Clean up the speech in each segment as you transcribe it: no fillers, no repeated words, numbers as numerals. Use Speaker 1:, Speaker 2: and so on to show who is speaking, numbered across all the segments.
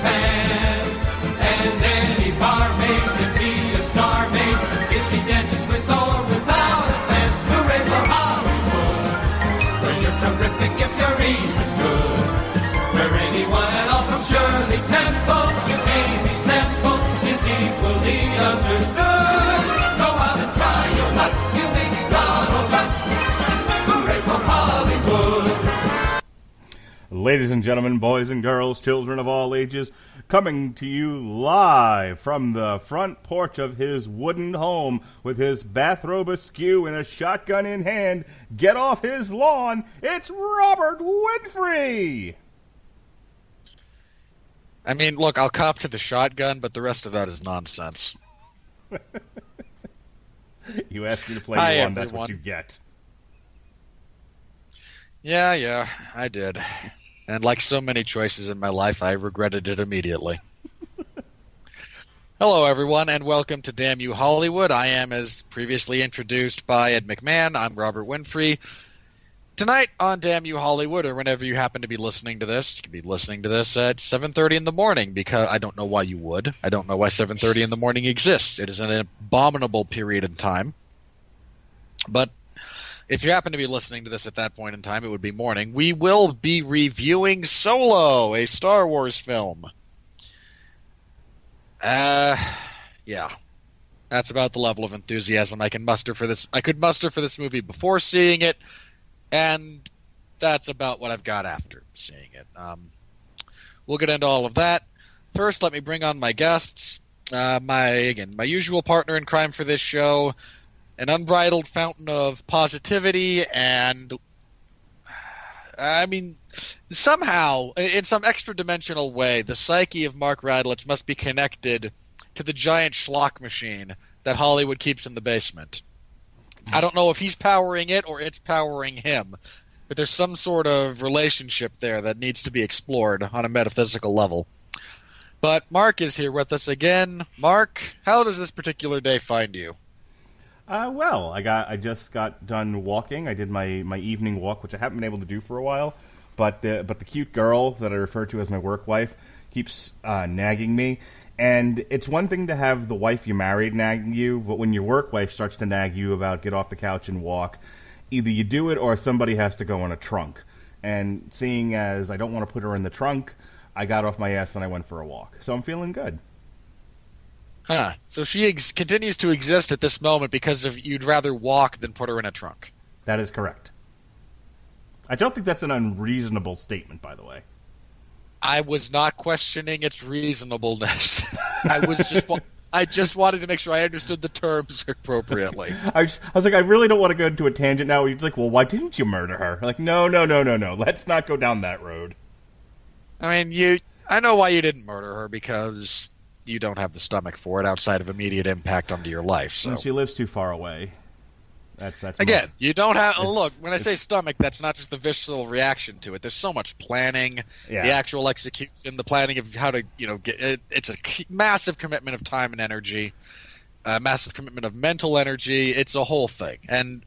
Speaker 1: pan. And any barmaid can be a star maid if she dances with or without a fan. Hooray for Hollywood, where you're terrific if you're even good. Where anyone at all from Shirley Temple to Amy Semple is equally understood. Go out and try your luck, you may be Donald Duck. Hooray for Hollywood.
Speaker 2: Ladies and gentlemen, boys and girls, children of all ages, coming to you live from the front porch of his wooden home with his bathrobe askew and a shotgun in hand, get off his lawn, it's Robert Winfree!
Speaker 3: I mean, look, I'll cop to the shotgun, but the rest of that is nonsense.
Speaker 2: You asked me to play
Speaker 3: Hi,
Speaker 2: you on,
Speaker 3: everyone.
Speaker 2: that's what you get.
Speaker 3: Yeah, I did. And like so many choices in my life, I regretted it immediately. Hello, everyone, and welcome to Damn You Hollywood. I am, as previously introduced by Ed McMahon, I'm Robert Winfree. Tonight on Damn You Hollywood, or whenever you happen to be listening to this, you can be listening to this at 7:30 in the morning, because I don't know why you would. I don't know why 7:30 in the morning exists. It is an abominable period in time. But if you happen to be listening to this at that point in time, it would be morning. We will be reviewing Solo, a Star Wars film. Yeah. That's about the level of enthusiasm I can muster for this. I could muster for this movie before seeing it, and that's about what I've got after seeing it. We'll get into all of that. First, let me bring on my guests. My usual partner in crime for this show, an unbridled fountain of positivity, and I mean, somehow, in some extra-dimensional way, the psyche of Mark Radulich must be connected to the giant schlock machine that Hollywood keeps in the basement. I don't know if he's powering it or it's powering him, but there's some sort of relationship there that needs to be explored on a metaphysical level. But Mark is here with us again. Mark, how does this particular day find you?
Speaker 2: Well, I just got done walking. I did my evening walk, which I haven't been able to do for a while. But the cute girl that I refer to as my work wife keeps nagging me. And it's one thing to have the wife you married nagging you, but when your work wife starts to nag you about get off the couch and walk, either you do it or somebody has to go in a trunk. And seeing as I don't want to put her in the trunk, I got off my ass and I went for a walk. So I'm feeling good.
Speaker 3: Huh. So she continues to exist at this moment because of you'd rather walk than put her in a trunk.
Speaker 2: That is correct. I don't think that's an unreasonable statement, by the way.
Speaker 3: I was not questioning its reasonableness. I just wanted to make sure I understood the terms appropriately.
Speaker 2: I was like, I really don't want to go into a tangent now. He's like, well, why didn't you murder her? Like, no. Let's not go down that road.
Speaker 3: I mean, I know why you didn't murder her, because you don't have the stomach for it outside of immediate impact onto your life. So
Speaker 2: well, she lives too far away. That's
Speaker 3: again, you don't have. Look, when I say stomach, that's not just the visceral reaction to it. There's so much planning, the actual execution, the planning of how to, get it. It's a massive commitment of time and energy, a massive commitment of mental energy. It's a whole thing, and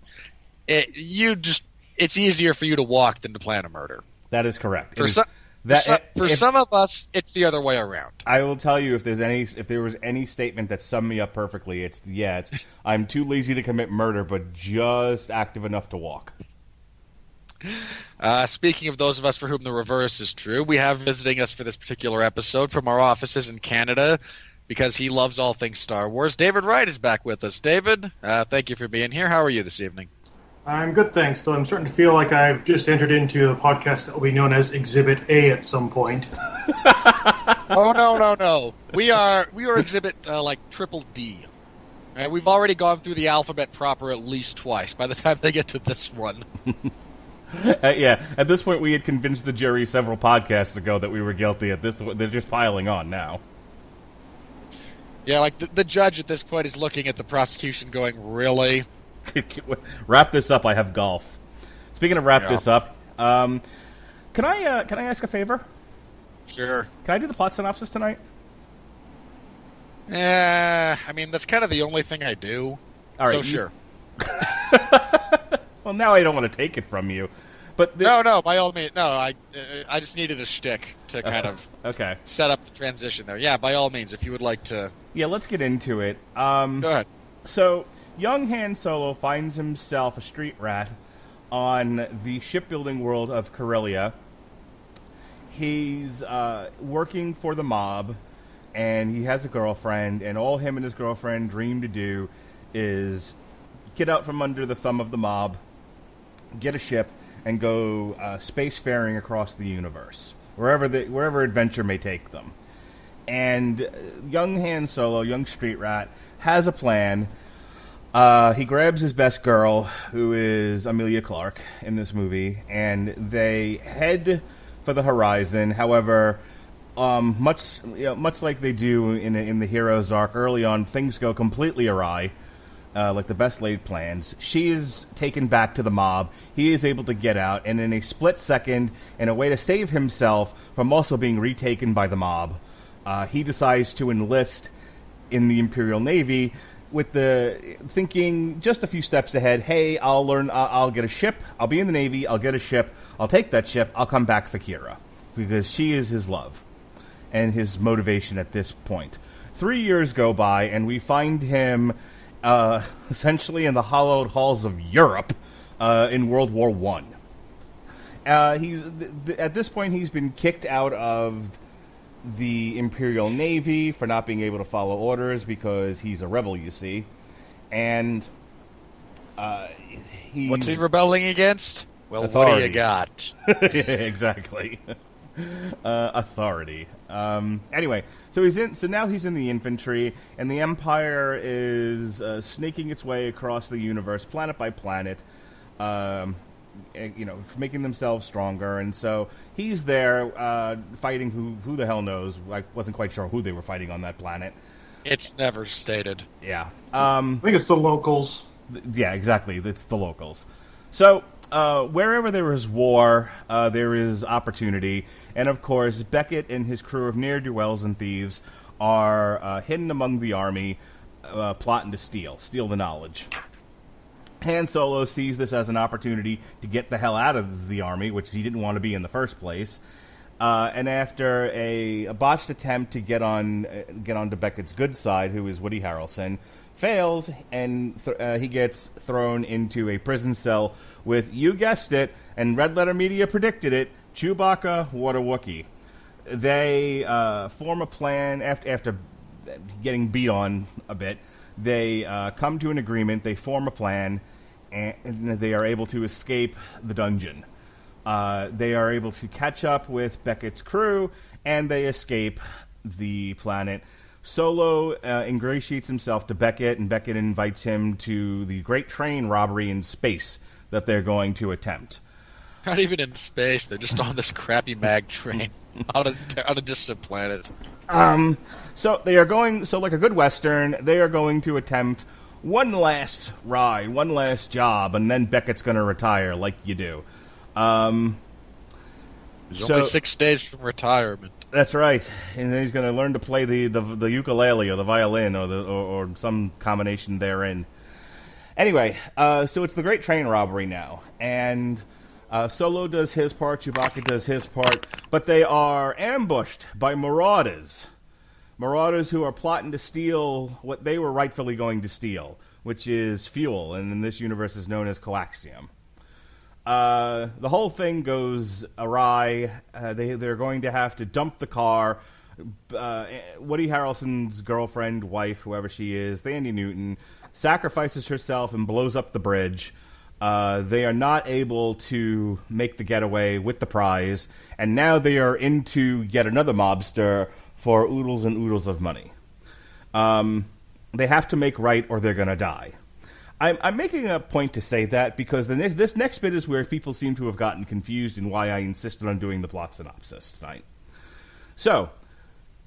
Speaker 3: it's easier for you to walk than to plan a murder.
Speaker 2: That is correct.
Speaker 3: For some of us, it's the other way around.
Speaker 2: I will tell you, if there was any statement that summed me up perfectly, it's I'm too lazy to commit murder, but just active enough to walk.
Speaker 3: Speaking of those of us for whom the reverse is true, we have visiting us for this particular episode from our offices in Canada, because he loves all things Star Wars. David Wright is back with us. David, thank you for being here. How are you this evening?
Speaker 4: I'm good, thanks. Though I'm starting to feel like I've just entered into a podcast that will be known as Exhibit A at some point.
Speaker 3: Oh no! We are Exhibit Triple D. Right? We've already gone through the alphabet proper at least twice. By the time they get to this one,
Speaker 2: at this point we had convinced the jury several podcasts ago that we were guilty. At this, they're just piling on now.
Speaker 3: Yeah, like the judge at this point is looking at the prosecution, going, "Really?
Speaker 2: Wrap this up. I have golf." Speaking of wrap this up, can I ask a favor?
Speaker 3: Sure.
Speaker 2: Can I do the plot synopsis tonight?
Speaker 3: I mean, that's kind of the only thing I do.
Speaker 2: All right,
Speaker 3: so sure.
Speaker 2: Well, now I don't want to take it from you. But
Speaker 3: no, by all means, no. I just needed a shtick to kind of
Speaker 2: okay.
Speaker 3: set up the transition there. Yeah, by all means, if you would like to.
Speaker 2: Yeah, let's get into it.
Speaker 3: Go ahead.
Speaker 2: So, young Han Solo finds himself a street rat on the shipbuilding world of Corellia. He's working for the mob, and he has a girlfriend, and all him and his girlfriend dream to do is get out from under the thumb of the mob, get a ship, and go spacefaring across the universe, wherever adventure may take them. And young Han Solo, young street rat, has a plan. He grabs his best girl, who is Emilia Clarke in this movie, and they head for the horizon. However, much like they do in the hero's arc, early on things go completely awry. Like the best laid plans. She is taken back to the mob. He is able to get out, and in a split second, in a way to save himself from also being retaken by the mob, he decides to enlist in the Imperial Navy, with the thinking just a few steps ahead. Hey, I'll get a ship. I'll be in the Navy. I'll get a ship. I'll take that ship. I'll come back for Kira, because she is his love and his motivation at this point. 3 years go by, and we find him essentially in the hallowed halls of Europe in World War I. At this point, he's been kicked out of the Imperial Navy for not being able to follow orders because he's a rebel, you see. And
Speaker 3: what's he rebelling against? Well,
Speaker 2: authority.
Speaker 3: What do you got?
Speaker 2: Exactly. Authority. Anyway, so now he's in the infantry, and the Empire is snaking its way across the universe, planet by planet, making themselves stronger. And so he's there fighting who the hell knows. I wasn't quite sure who they were fighting on that planet.
Speaker 3: It's never stated.
Speaker 2: Yeah.
Speaker 4: I think it's the locals.
Speaker 2: Yeah, exactly. It's the locals. So wherever there is war, there is opportunity. And, of course, Beckett and his crew of ne'er-do-wells and thieves are hidden among the army, plotting to steal the knowledge. Han Solo sees this as an opportunity to get the hell out of the army, which he didn't want to be in the first place. And after a botched attempt to get onto Beckett's good side, who is Woody Harrelson, fails, and he gets thrown into a prison cell with, you guessed it, and Red Letter Media predicted it, Chewbacca, what a Wookiee. They form a plan after getting beat on a bit. They come to an agreement, they form a plan, and they are able to escape the dungeon. They are able to catch up with Beckett's crew, and they escape the planet. Solo ingratiates himself to Beckett, and Beckett invites him to the great train robbery in space that they're going to attempt.
Speaker 3: Not even in space, they're just on this crappy mag train on a distant planet.
Speaker 2: So they are going, like a good Western, they are going to attempt one last ride, one last job, and then Beckett's going to retire like you do.
Speaker 3: He's only 6 days from retirement.
Speaker 2: That's right, and then he's going to learn to play the ukulele or the violin or some combination therein. Anyway, so it's the great train robbery now, and Solo does his part, Chewbacca does his part, but they are ambushed by marauders. Marauders who are plotting to steal what they were rightfully going to steal, which is fuel, and in this universe is known as coaxium. The whole thing goes awry. They're going to have to dump the car. Woody Harrelson's girlfriend, wife, whoever she is, Thandie Newton, sacrifices herself and blows up the bridge. They are not able to make the getaway with the prize, and now they are into yet another mobster for oodles and oodles of money. They have to make right or they're going to die. I'm making a point to say that because this next bit is where people seem to have gotten confused and why I insisted on doing the plot synopsis tonight. So,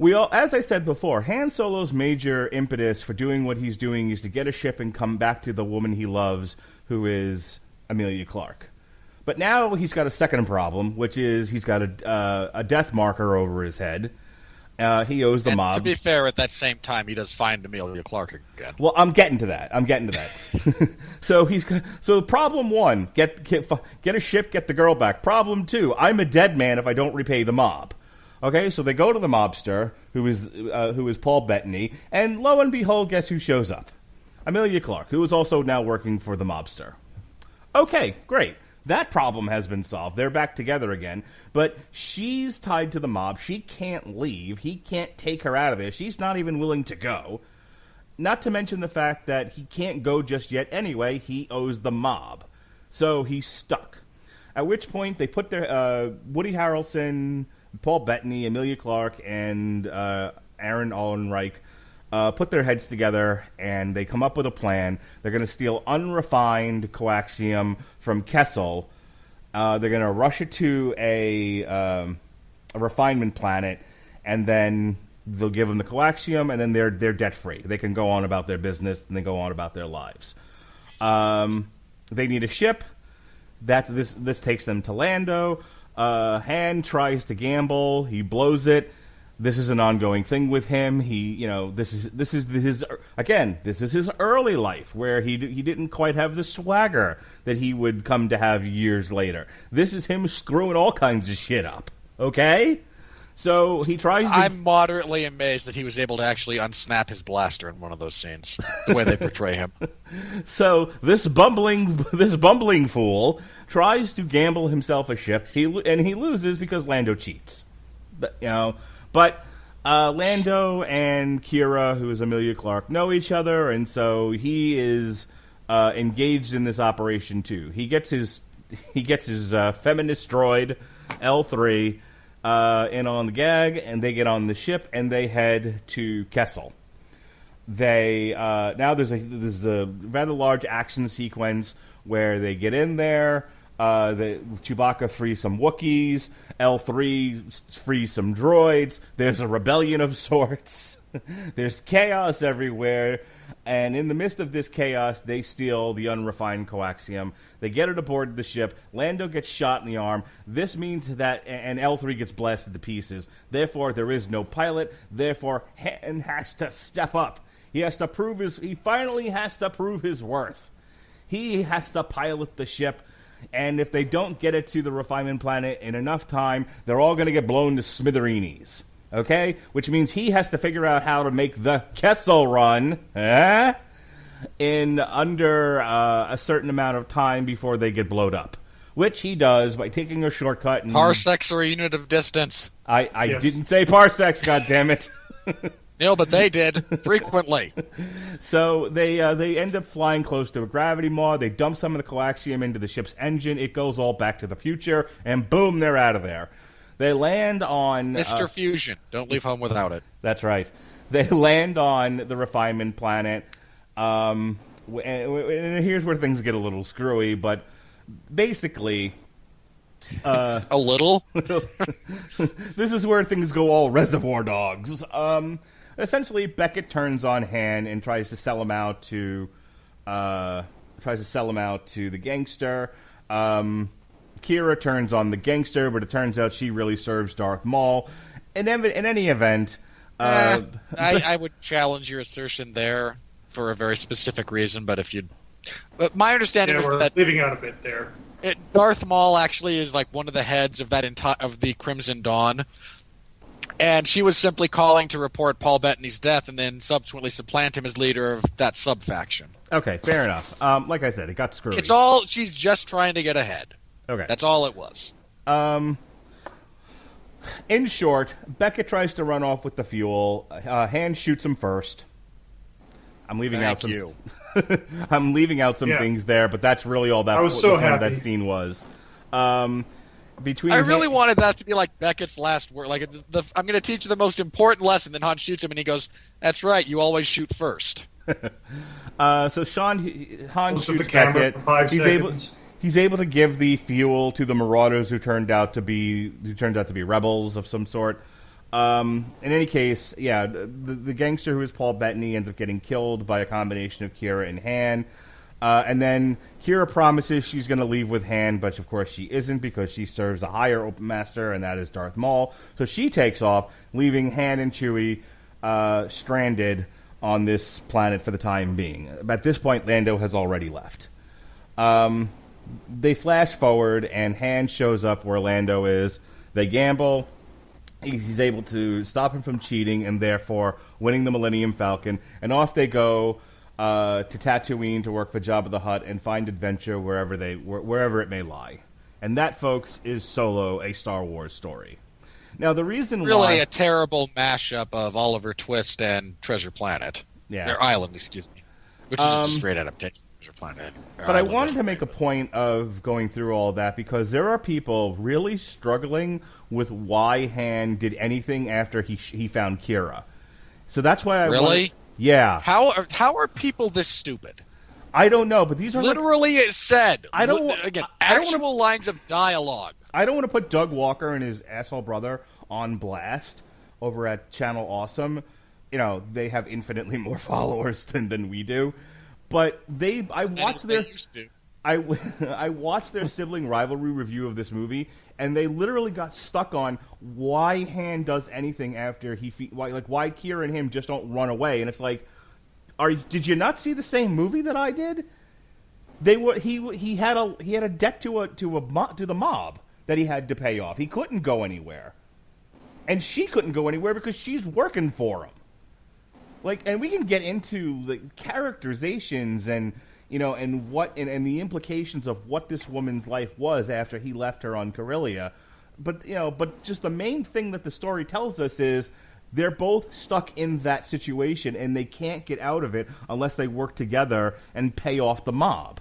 Speaker 2: as I said before, Han Solo's major impetus for doing what he's doing is to get a ship and come back to the woman he loves, who is Emilia Clarke. But now he's got a second problem, which is he's got a death marker over his head, He owes the
Speaker 3: And
Speaker 2: mob.
Speaker 3: to be fair, at that same time, he does find Emilia Clarke again.
Speaker 2: Well, I'm getting to that. So problem one, get a ship, get the girl back. Problem two, I'm a dead man if I don't repay the mob. Okay, so they go to the mobster, who is Paul Bettany, and lo and behold, guess who shows up? Emilia Clarke, who is also now working for the mobster. Okay, great. That problem has been solved. They're back together again. But she's tied to the mob. She can't leave. He can't take her out of there. She's not even willing to go. Not to mention the fact that he can't go just yet anyway. He owes the mob. So he's stuck. At which point they put their Woody Harrelson, Paul Bettany, Emilia Clarke, and Alden Ehrenreich put their heads together, and they come up with a plan. They're going to steal unrefined coaxium from Kessel. They're going to rush it to a refinement planet, and then they'll give them the coaxium, and then they're debt-free. They can go on about their business, and they go on about their lives. They need a ship. This takes them to Lando. Han tries to gamble. He blows it. This is an ongoing thing with him. This is his early life where he didn't quite have the swagger that he would come to have years later. This is him screwing all kinds of shit up. Okay, so he tries. I'm
Speaker 3: moderately amazed that he was able to actually unsnap his blaster in one of those scenes. The way they portray him.
Speaker 2: So this bumbling fool tries to gamble himself a ship. He loses because Lando cheats. But Lando and Kira, who is Emilia Clarke, know each other, and so he is engaged in this operation too. He gets his feminist droid L3 in on the gag, and they get on the ship and they head to Kessel. They now there's a rather large action sequence where they get in there. Chewbacca frees some Wookiees. L3 frees some droids. There's a rebellion of sorts. There's chaos everywhere. And in the midst of this chaos, they steal the unrefined coaxium. They get it aboard the ship. Lando gets shot in the arm. This means that, and L3 gets blasted to pieces. Therefore, there is no pilot. Therefore, Han has to step up. He finally has to prove his worth. He has to pilot the ship. And if they don't get it to the refinement planet in enough time, they're all going to get blown to smithereens. Okay? Which means he has to figure out how to make the Kessel run in under a certain amount of time before they get blowed up. Which he does by taking a shortcut.
Speaker 3: Parsecs are a unit of distance.
Speaker 2: I
Speaker 3: Yes.
Speaker 2: didn't say parsecs, goddammit.
Speaker 3: No, but they did frequently.
Speaker 2: So they end up flying close to a gravity maw. They dump some of the coaxium into the ship's engine. It goes all back to the future, and boom, they're out of there. They land on
Speaker 3: Mr. Fusion. Don't leave home without it.
Speaker 2: That's right. They land on the refinement planet. And here's where things get a little screwy, but basically,
Speaker 3: a little.
Speaker 2: This is where things go all Reservoir Dogs. Essentially, Beckett turns on Han and tries to sell him out to the gangster. Kira turns on the gangster, but it turns out she really serves Darth Maul. In any event,
Speaker 3: I would challenge your assertion there for a very specific reason. But my understanding was that
Speaker 4: leaving out a bit there.
Speaker 3: Darth Maul actually is like one of the heads of of the Crimson Dawn. And she was simply calling to report Paul Bettany's death and then subsequently supplant him as leader of that sub-faction.
Speaker 2: Okay, fair enough. Like I said, it got screwy.
Speaker 3: She's just trying to get ahead.
Speaker 2: Okay.
Speaker 3: That's all it was.
Speaker 2: In short, Beckett tries to run off with the fuel. Han shoots him first. I'm leaving out some things there, but that's really all that that scene was.
Speaker 3: I really wanted that to be like Beckett's last word. Like, I'm going to teach you the most important lesson. Then Han shoots him, and he goes, "That's right. You always shoot first."
Speaker 2: Han shoots Beckett. He's able to give the fuel to the Marauders who turned out to be rebels of some sort. In any case, the gangster who is Paul Bettany ends up getting killed by a combination of Kira and Han. And then Kira promises she's going to leave with Han, but of course she isn't because she serves a higher Open Master, and that is Darth Maul. So she takes off, leaving Han and Chewie stranded on this planet for the time being. At this point, Lando has already left. They flash forward, and Han shows up where Lando is. They gamble. He's able to stop him from cheating and therefore winning the Millennium Falcon. And off they go to Tatooine to work for Jabba the Hutt and find adventure wherever it may lie. And that, folks, is Solo, a Star Wars story. Now, the reason
Speaker 3: really a terrible mashup of Oliver Twist and Treasure Planet.
Speaker 2: Yeah.
Speaker 3: Or Island, excuse me. Which is just a straight adaptation of Treasure Planet.
Speaker 2: But I wanted to make a point of going through all that because there are people really struggling with why Han did anything after he found Kira. So that's why I
Speaker 3: Really?
Speaker 2: Yeah.
Speaker 3: How are people this stupid?
Speaker 2: I don't know, but these are
Speaker 3: literally it said.
Speaker 2: I don't
Speaker 3: actual lines of dialogue.
Speaker 2: I don't want to put Doug Walker and his asshole brother on blast over at Channel Awesome. You know, they have infinitely more followers than we do. But I watched their sibling rivalry review of this movie, and they literally got stuck on why Han does anything after why Kira and him just don't run away. And it's like, did you not see the same movie that I did? He had a debt to the mob that he had to pay off. He couldn't go anywhere, and she couldn't go anywhere because she's working for him. And we can get into the characterizations and and the implications of what this woman's life was after he left her on Corellia, but just the main thing that the story tells us is they're both stuck in that situation and they can't get out of it unless they work together and pay off the mob.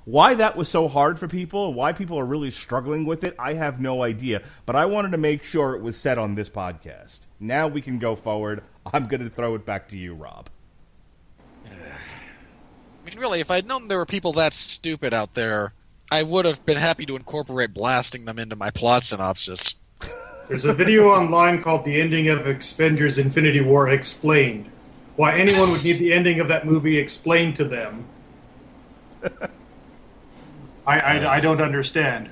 Speaker 2: Why that was so hard for people and why people are really struggling with it, I have no idea. But I wanted to make sure it was said on this podcast. Now we can go forward. I'm going to throw it back to you, Rob.
Speaker 3: I mean, really, if I'd known there were people that stupid out there, I would have been happy to incorporate blasting them into my plot synopsis.
Speaker 4: There's a video online called The Ending of Avengers Infinity War Explained. Why anyone would need the ending of that movie explained to them. I don't understand.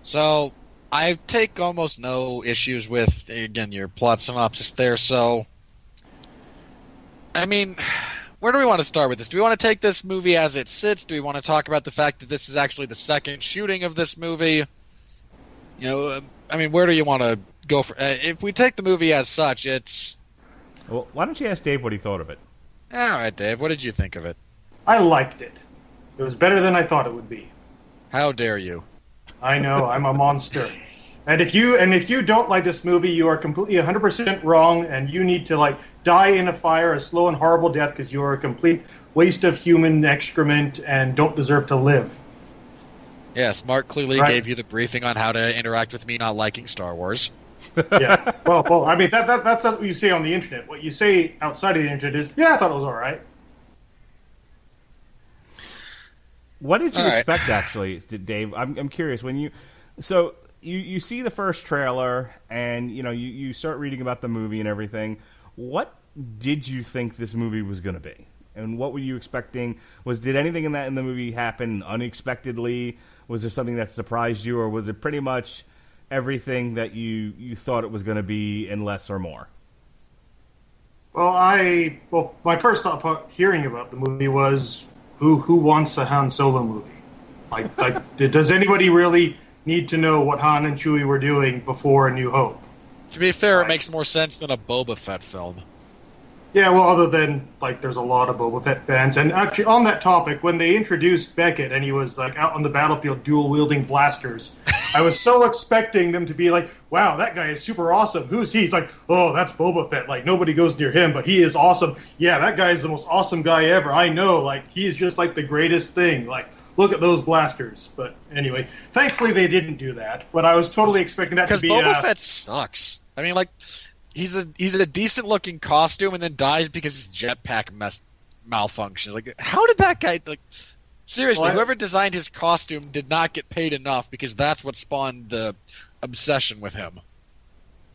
Speaker 3: So, I take almost no issues with, again, your plot synopsis there, so... I mean, where do we want to start with this? Do we want to take this movie as it sits? Do we want to talk about the fact that this is actually the second shooting of this movie? I mean, where do you want to go for... if we take the movie as such, it's...
Speaker 2: Well, why don't you ask Dave what he thought of it?
Speaker 3: All right, Dave, what did you think of it?
Speaker 4: I liked it. It was better than I thought it would be.
Speaker 3: How dare you?
Speaker 4: I know, I'm a monster. And if you don't like this movie, you are completely 100% wrong, and you need to die in a fire, a slow and horrible death, because you are a complete waste of human excrement and don't deserve to live.
Speaker 3: Yes, Mark clearly gave you the briefing on how to interact with me not liking Star Wars.
Speaker 4: Yeah. Well, I mean that's what you say on the internet. What you say outside of the internet is, yeah, I thought it was all right.
Speaker 2: What did you expect, actually, Dave? I'm curious. When you see the first trailer and you start reading about the movie and everything, what did you think this movie was going to be? And what were you expecting? Did anything in the movie happen unexpectedly? Was there something that surprised you, or was it pretty much everything that you thought it was going to be and less or more?
Speaker 4: Well, my first thought hearing about the movie was, who wants a Han Solo movie? Does anybody really need to know what Han and Chewie were doing before A New Hope?
Speaker 3: To be fair, it makes more sense than a Boba Fett film.
Speaker 4: Yeah, well, other than, there's a lot of Boba Fett fans. And actually, on that topic, when they introduced Beckett and he was, out on the battlefield dual-wielding blasters, I was so expecting them to be like, wow, that guy is super awesome. Who's he? He's like, oh, that's Boba Fett. Nobody goes near him, but he is awesome. Yeah, that guy is the most awesome guy ever. I know. He is just, the greatest thing. Look at those blasters. But anyway, thankfully they didn't do that. But I was totally expecting that to be...
Speaker 3: Because Boba Fett sucks. I mean, he's a decent-looking costume and then dies because his jetpack malfunctions. How did that guy... seriously, whoever designed his costume did not get paid enough because that's what spawned the obsession with him.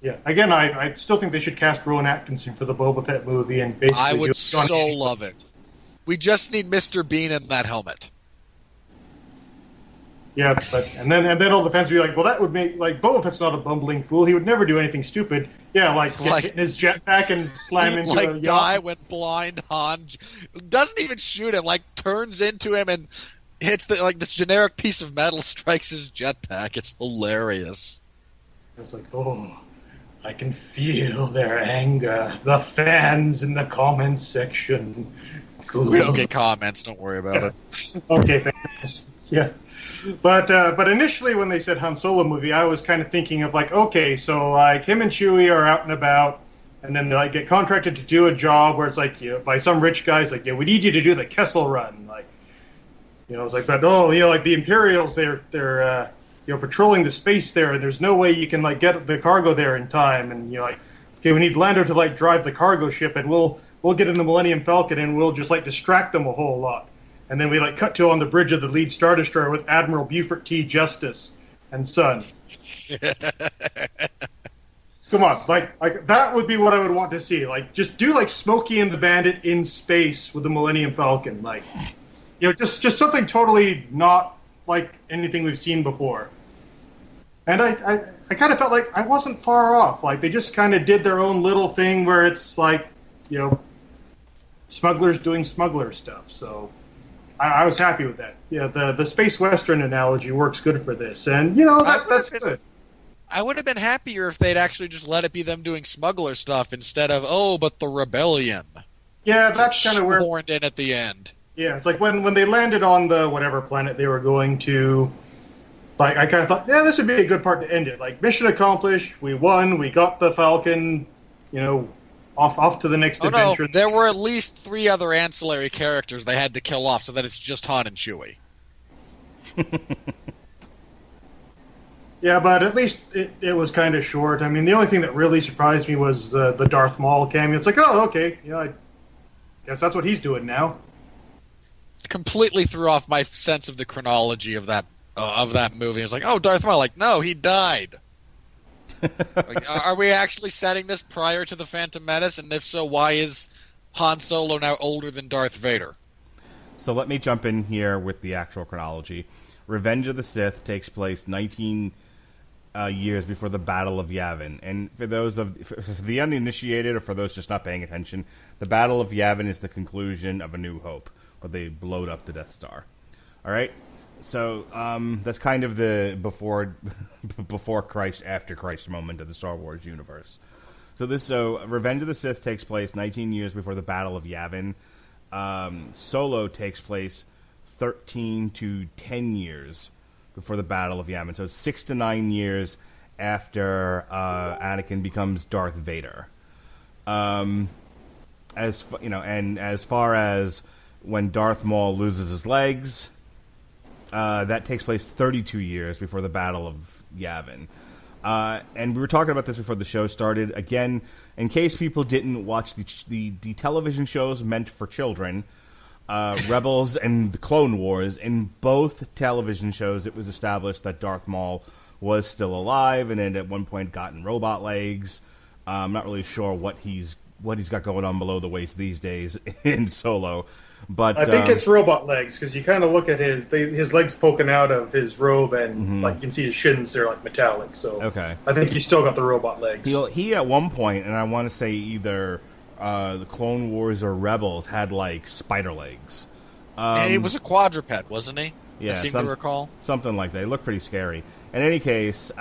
Speaker 4: Yeah, again, I still think they should cast Rowan Atkinson for the Boba Fett movie and basically...
Speaker 3: I would so love it. We just need Mr. Bean in that helmet.
Speaker 4: Yeah, and then all the fans would be like, well, that would make, like, Boba Fett's not a bumbling fool. He would never do anything stupid. Yeah, like get hit in his jetpack and slam into a yacht.
Speaker 3: Die when blind Han doesn't even shoot him, like turns into him and hits this generic piece of metal strikes his jetpack. It's hilarious.
Speaker 4: It's like, oh, I can feel their anger. The fans in the comments section. Cool.
Speaker 3: We don't get comments. Don't worry about it.
Speaker 4: Okay, thanks. Yeah. But initially when they said Han Solo movie, I was kind of thinking of like, okay, so like him and Chewie are out and about, and then they like get contracted to do a job where it's like, you know, by some rich guys, like, yeah, we need you to do the Kessel Run, like, you know, it's like, but like the Imperials, they're patrolling the space there, and there's no way you can like get the cargo there in time, and like, okay, we need Lando to like drive the cargo ship, and we'll get in the Millennium Falcon, and we'll just like distract them a whole lot. And then we like cut to on the bridge of the lead Star Destroyer with Admiral Buford T. Justice and son. Come on, like that would be what I would want to see. Like, just do like Smokey and the Bandit in space with the Millennium Falcon. Like, you know, just something totally not like anything we've seen before. And I kind of felt like I wasn't far off. Like, they just kind of did their own little thing where it's like, you know, smugglers doing smuggler stuff. So I was happy with that. Yeah, the space western analogy works good for this, and you know that's good.
Speaker 3: I would have been happier if they'd actually just let it be them doing smuggler stuff instead of but the rebellion.
Speaker 4: Yeah, that's kind of where
Speaker 3: horned in at the end.
Speaker 4: Yeah, it's like when they landed on the whatever planet they were going to. Like, I kind of thought, yeah, this would be a good part to end it. Like, mission accomplished. We won. We got the Falcon. You know. Off to the next adventure.
Speaker 3: No, there were at least 3 other ancillary characters they had to kill off so that it's just Han and Chewie.
Speaker 4: Yeah, but at least it was kind of short. I mean, the only thing that really surprised me was the Darth Maul cameo. It's like, oh, okay, yeah, I guess that's what he's doing now.
Speaker 3: Completely threw off my sense of the chronology of that movie. I was like, oh, Darth Maul, like, no, he died. Like, are we actually setting this prior to the Phantom Menace? And if so, why is Han Solo now older than Darth Vader?
Speaker 2: So let me jump in here with the actual chronology. Revenge of the Sith takes place 19 years before the Battle of Yavin. And for the uninitiated, or for those just not paying attention, the Battle of Yavin is the conclusion of A New Hope, where they blowed up the Death Star. All right? So that's kind of the before Christ, after Christ moment of the Star Wars universe. So Revenge of the Sith takes place 19 years before the Battle of Yavin. Solo takes place 13 to 10 years before the Battle of Yavin. So 6 to 9 years after Anakin becomes Darth Vader. As far as when Darth Maul loses his legs. That takes place 32 years before the Battle of Yavin. And we were talking about this before the show started. Again, in case people didn't watch the television shows meant for children, Rebels and the Clone Wars, in both television shows it was established that Darth Maul was still alive and had at one point gotten robot legs. I'm not really sure what he's got going on below the waist these days in Solo. But
Speaker 4: I think it's robot legs, because you kind of look at his legs poking out of his robe, and like you can see his shins, they're like metallic. So
Speaker 2: okay. I
Speaker 4: think he's still got the robot legs.
Speaker 2: He at one point, and I want to say either the Clone Wars or Rebels, had like spider legs.
Speaker 3: And he was a quadruped, wasn't he?
Speaker 2: Yeah,
Speaker 3: I seem to recall
Speaker 2: something like that. They look pretty scary. In any case,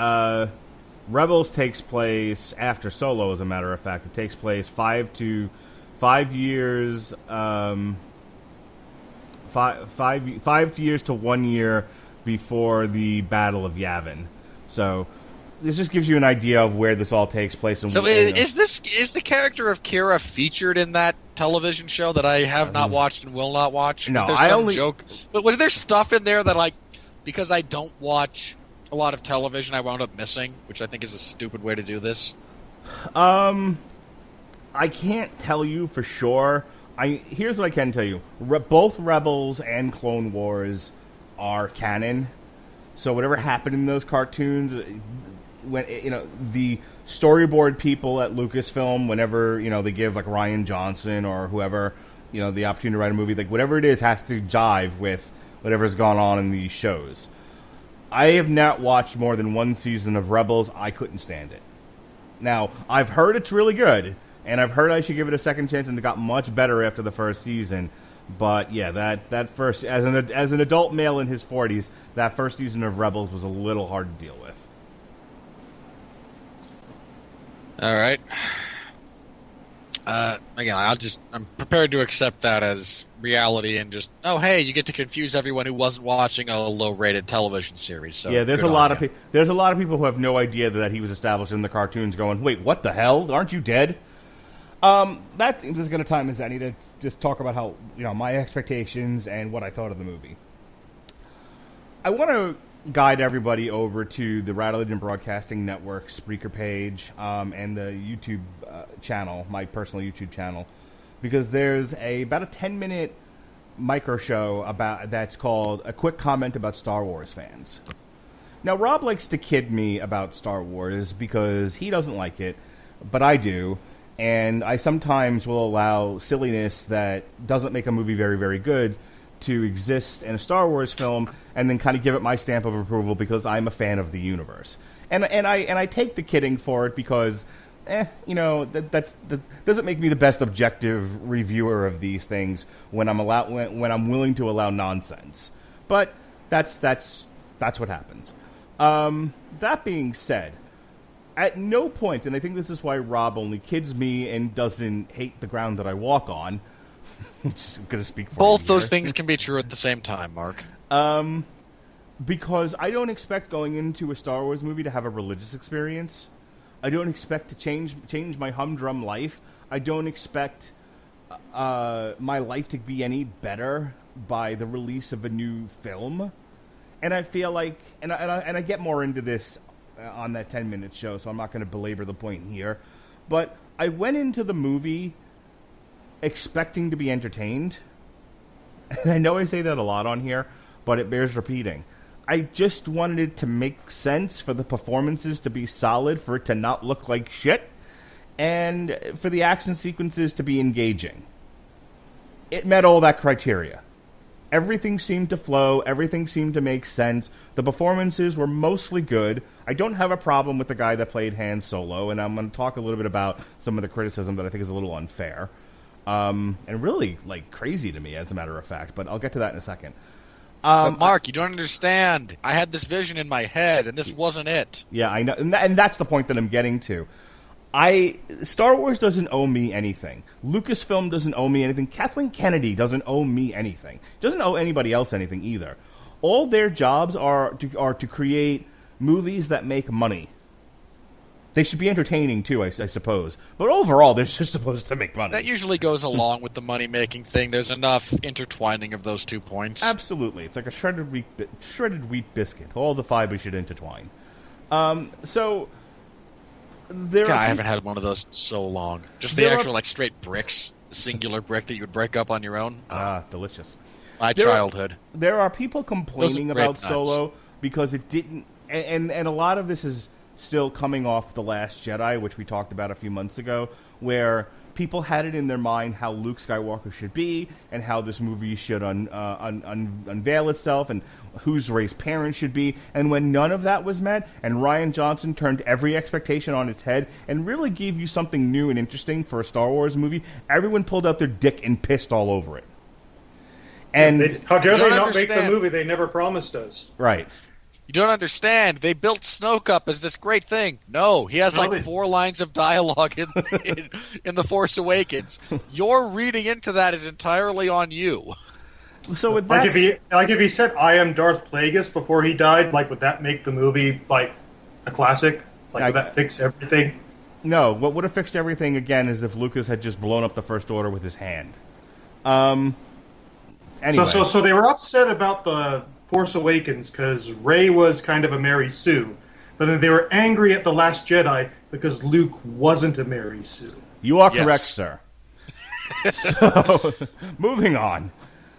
Speaker 2: Rebels takes place after Solo. As a matter of fact, it takes place 5 years. 5 years to 1 year before the Battle of Yavin. So this just gives you an idea of where this all takes place. And,
Speaker 3: is the character of Kira featured in that television show that I have not watched and will not watch?
Speaker 2: No,
Speaker 3: joke. But was there stuff in there that because I don't watch a lot of television, I wound up missing, which I think is a stupid way to do this?
Speaker 2: I can't tell you for sure. Here's what I can tell you. Both Rebels and Clone Wars are canon. So whatever happened in those cartoons, when the storyboard people at Lucasfilm, whenever they give like Rian Johnson or whoever the opportunity to write a movie, like whatever it is has to jive with whatever's gone on in these shows. I have not watched more than one season of Rebels. I couldn't stand it. Now, I've heard it's really good, and I've heard I should give it a second chance, and it got much better after the first season. But yeah, that first, as an adult male in his 40s, that first season of Rebels was a little hard to deal with.
Speaker 3: All right. Again, I'm prepared to accept that as reality and just, oh, hey, you get to confuse everyone who wasn't watching a low-rated television series. So
Speaker 2: yeah, there's a lot of people who have no idea that he was established in the cartoons going, wait, what the hell? Aren't you dead? That seems as good a time as any to just talk about how, my expectations and what I thought of the movie. I want to guide everybody over to the Radulich and Broadcasting Network Spreaker page and the YouTube channel, my personal YouTube channel, because there's about a 10-minute micro show that's called A Quick Comment About Star Wars Fans. Now, Rob likes to kid me about Star Wars because he doesn't like it, but I do, and I sometimes will allow silliness that doesn't make a movie very, very good to exist in a Star Wars film, and then kind of give it my stamp of approval because I'm a fan of the universe. And I take the kidding for it because, that doesn't make me the best objective reviewer of these things when I'm willing to allow nonsense. But that's what happens. That being said, at no point, and I think this is why Rob only kids me and doesn't hate the ground that I walk on. I'm just going to speak for
Speaker 3: both those things can be true at the same time, Mark.
Speaker 2: Because I don't expect going into a Star Wars movie to have a religious experience. I don't expect to change my humdrum life. I don't expect my life to be any better by the release of a new film. And I feel like, and I get more into this on that 10-minute show, so I'm not going to belabor the point here. But I went into the movie expecting to be entertained. And I know I say that a lot on here, but it bears repeating. I just wanted it to make sense, for the performances to be solid, for it to not look like shit, and for the action sequences to be engaging. It met all that criteria. Everything seemed to flow. Everything seemed to make sense. The performances were mostly good. I don't have a problem with the guy that played Han Solo, and I'm going to talk a little bit about some of the criticism that I think is a little unfair. And really, crazy to me, as a matter of fact. But I'll get to that in a second.
Speaker 3: But Mark, you don't understand. I had this vision in my head, and this wasn't it.
Speaker 2: Yeah, I know. And that's the point that I'm getting to. Star Wars doesn't owe me anything. Lucasfilm doesn't owe me anything. Kathleen Kennedy doesn't owe me anything. Doesn't owe anybody else anything either. All their jobs are to create movies that make money. They should be entertaining, too, I suppose. But overall, they're just supposed to make money.
Speaker 3: That usually goes along with the money-making thing. There's enough intertwining of those 2 points.
Speaker 2: Absolutely. It's like a shredded wheat biscuit. All the fibers should intertwine. I
Speaker 3: haven't had one of those in so long. Just the actual, straight bricks. Singular brick that you would break up on your own.
Speaker 2: Delicious.
Speaker 3: My childhood.
Speaker 2: There are people complaining about Solo because it didn't... And a lot of this is still coming off The Last Jedi, which we talked about a few months ago, where people had it in their mind how Luke Skywalker should be and how this movie should unveil itself and whose Rey's parents should be. And when none of that was met and Rian Johnson turned every expectation on its head and really gave you something new and interesting for a Star Wars movie, everyone pulled out their dick and pissed all over it. And
Speaker 4: how dare they not make the movie they never promised us?
Speaker 2: Right.
Speaker 3: You don't understand. They built Snoke up as this great thing. No, he has 4 lines of dialogue in The Force Awakens. Your reading into that is entirely on you.
Speaker 2: So with that,
Speaker 4: if he said "I am Darth Plagueis" before he died, would that make the movie a classic? Would that fix everything?
Speaker 2: No. What would have fixed everything again is if Lucas had just blown up the First Order with his hand. Anyway.
Speaker 4: So they were upset about the Force Awakens because Rey was kind of a Mary Sue, but then they were angry at The Last Jedi because Luke wasn't a Mary Sue.
Speaker 2: You are correct, sir. So, moving on.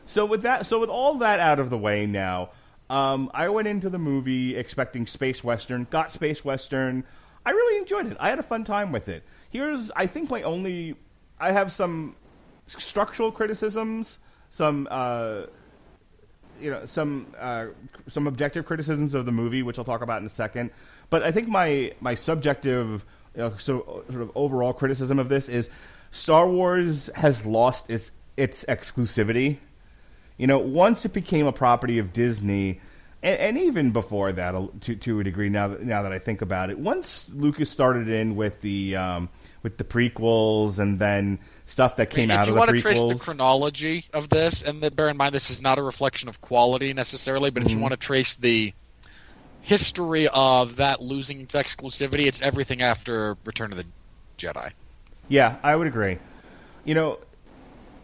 Speaker 2: So with all that out of the way now, I went into the movie expecting space western, got space western. I really enjoyed it. I had a fun time with it. I have some structural criticisms, some some objective criticisms of the movie, which I'll talk about in a second. But I think my subjective, sort of overall criticism of this is Star Wars has lost its exclusivity. Once it became a property of Disney, and even before that, to a degree, now that I think about it, once Lucas started in with the prequels and then stuff that came out of the prequels. If you want to trace the chronology
Speaker 3: of this, and bear in mind this is not a reflection of quality necessarily, but if you want to trace the history of that losing its exclusivity, it's everything after Return of the Jedi. Yeah, I would agree.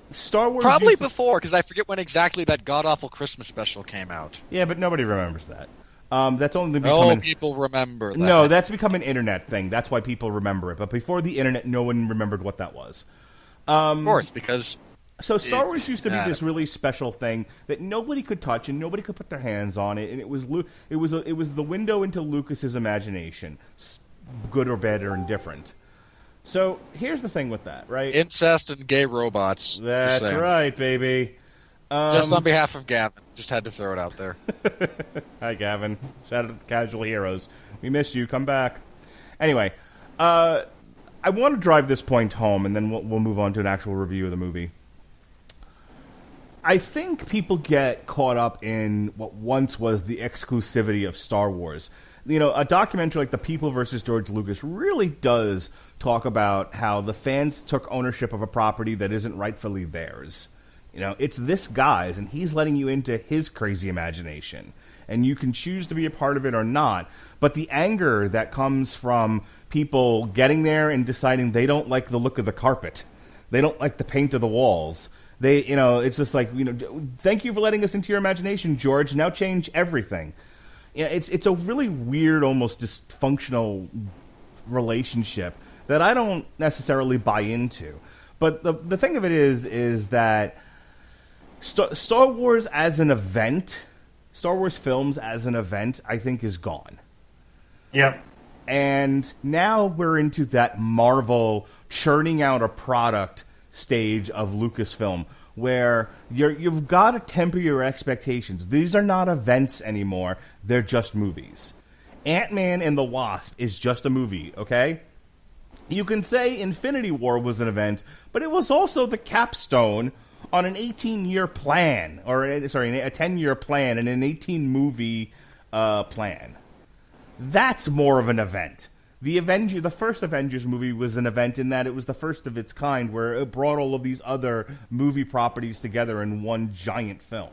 Speaker 3: Star Wars... Probably before, because I forget when exactly that god-awful Christmas special came out. Yeah, but nobody remembers that. That's only become people remember that. No, that's become an internet thing. That's why people remember it. But before the internet, no one remembered what that was. Of course, because... So Star Wars used to be this really special thing that nobody could touch and nobody could put their hands on it, and it was the window into Lucas's imagination, good or bad or indifferent. So here's the thing with that, right? Incest and gay robots. That's right, baby. Just on behalf of Gavin. Just had to throw it out there. Hi, Gavin. Shout out to the Casual Heroes. We missed you. Come back. Anyway, I want to drive this point home, and then we'll move on to an actual review of the movie. I think people get caught up in what once was the exclusivity of Star Wars. A documentary like The People versus George Lucas really does talk about how the fans took ownership of a property that isn't rightfully theirs. It's this guy's, and he's letting you into his crazy imagination. And you can choose to be a part of it or not. But the anger that comes from people getting there and deciding they don't like the look of the carpet, they don't like the paint of the walls. It's just like, thank you for letting us into your imagination, George. Now change everything. It's a really weird, almost dysfunctional relationship that I don't necessarily buy into. But the thing of it is that Star Wars as an event, Star Wars films as an event, I think is gone. Yep. And now we're into that Marvel churning out a product stage of Lucasfilm, where you've got to temper your expectations. These are not events anymore. They're just movies. Ant-Man and the Wasp is just a movie, okay? You can say Infinity War was an event, but it was also the capstone on an 18-year plan, a 10-year plan and an 18-movie plan. That's more of an event. The first Avengers movie was an event in that it was the first of its kind, where it brought all of these other movie properties together in one giant film.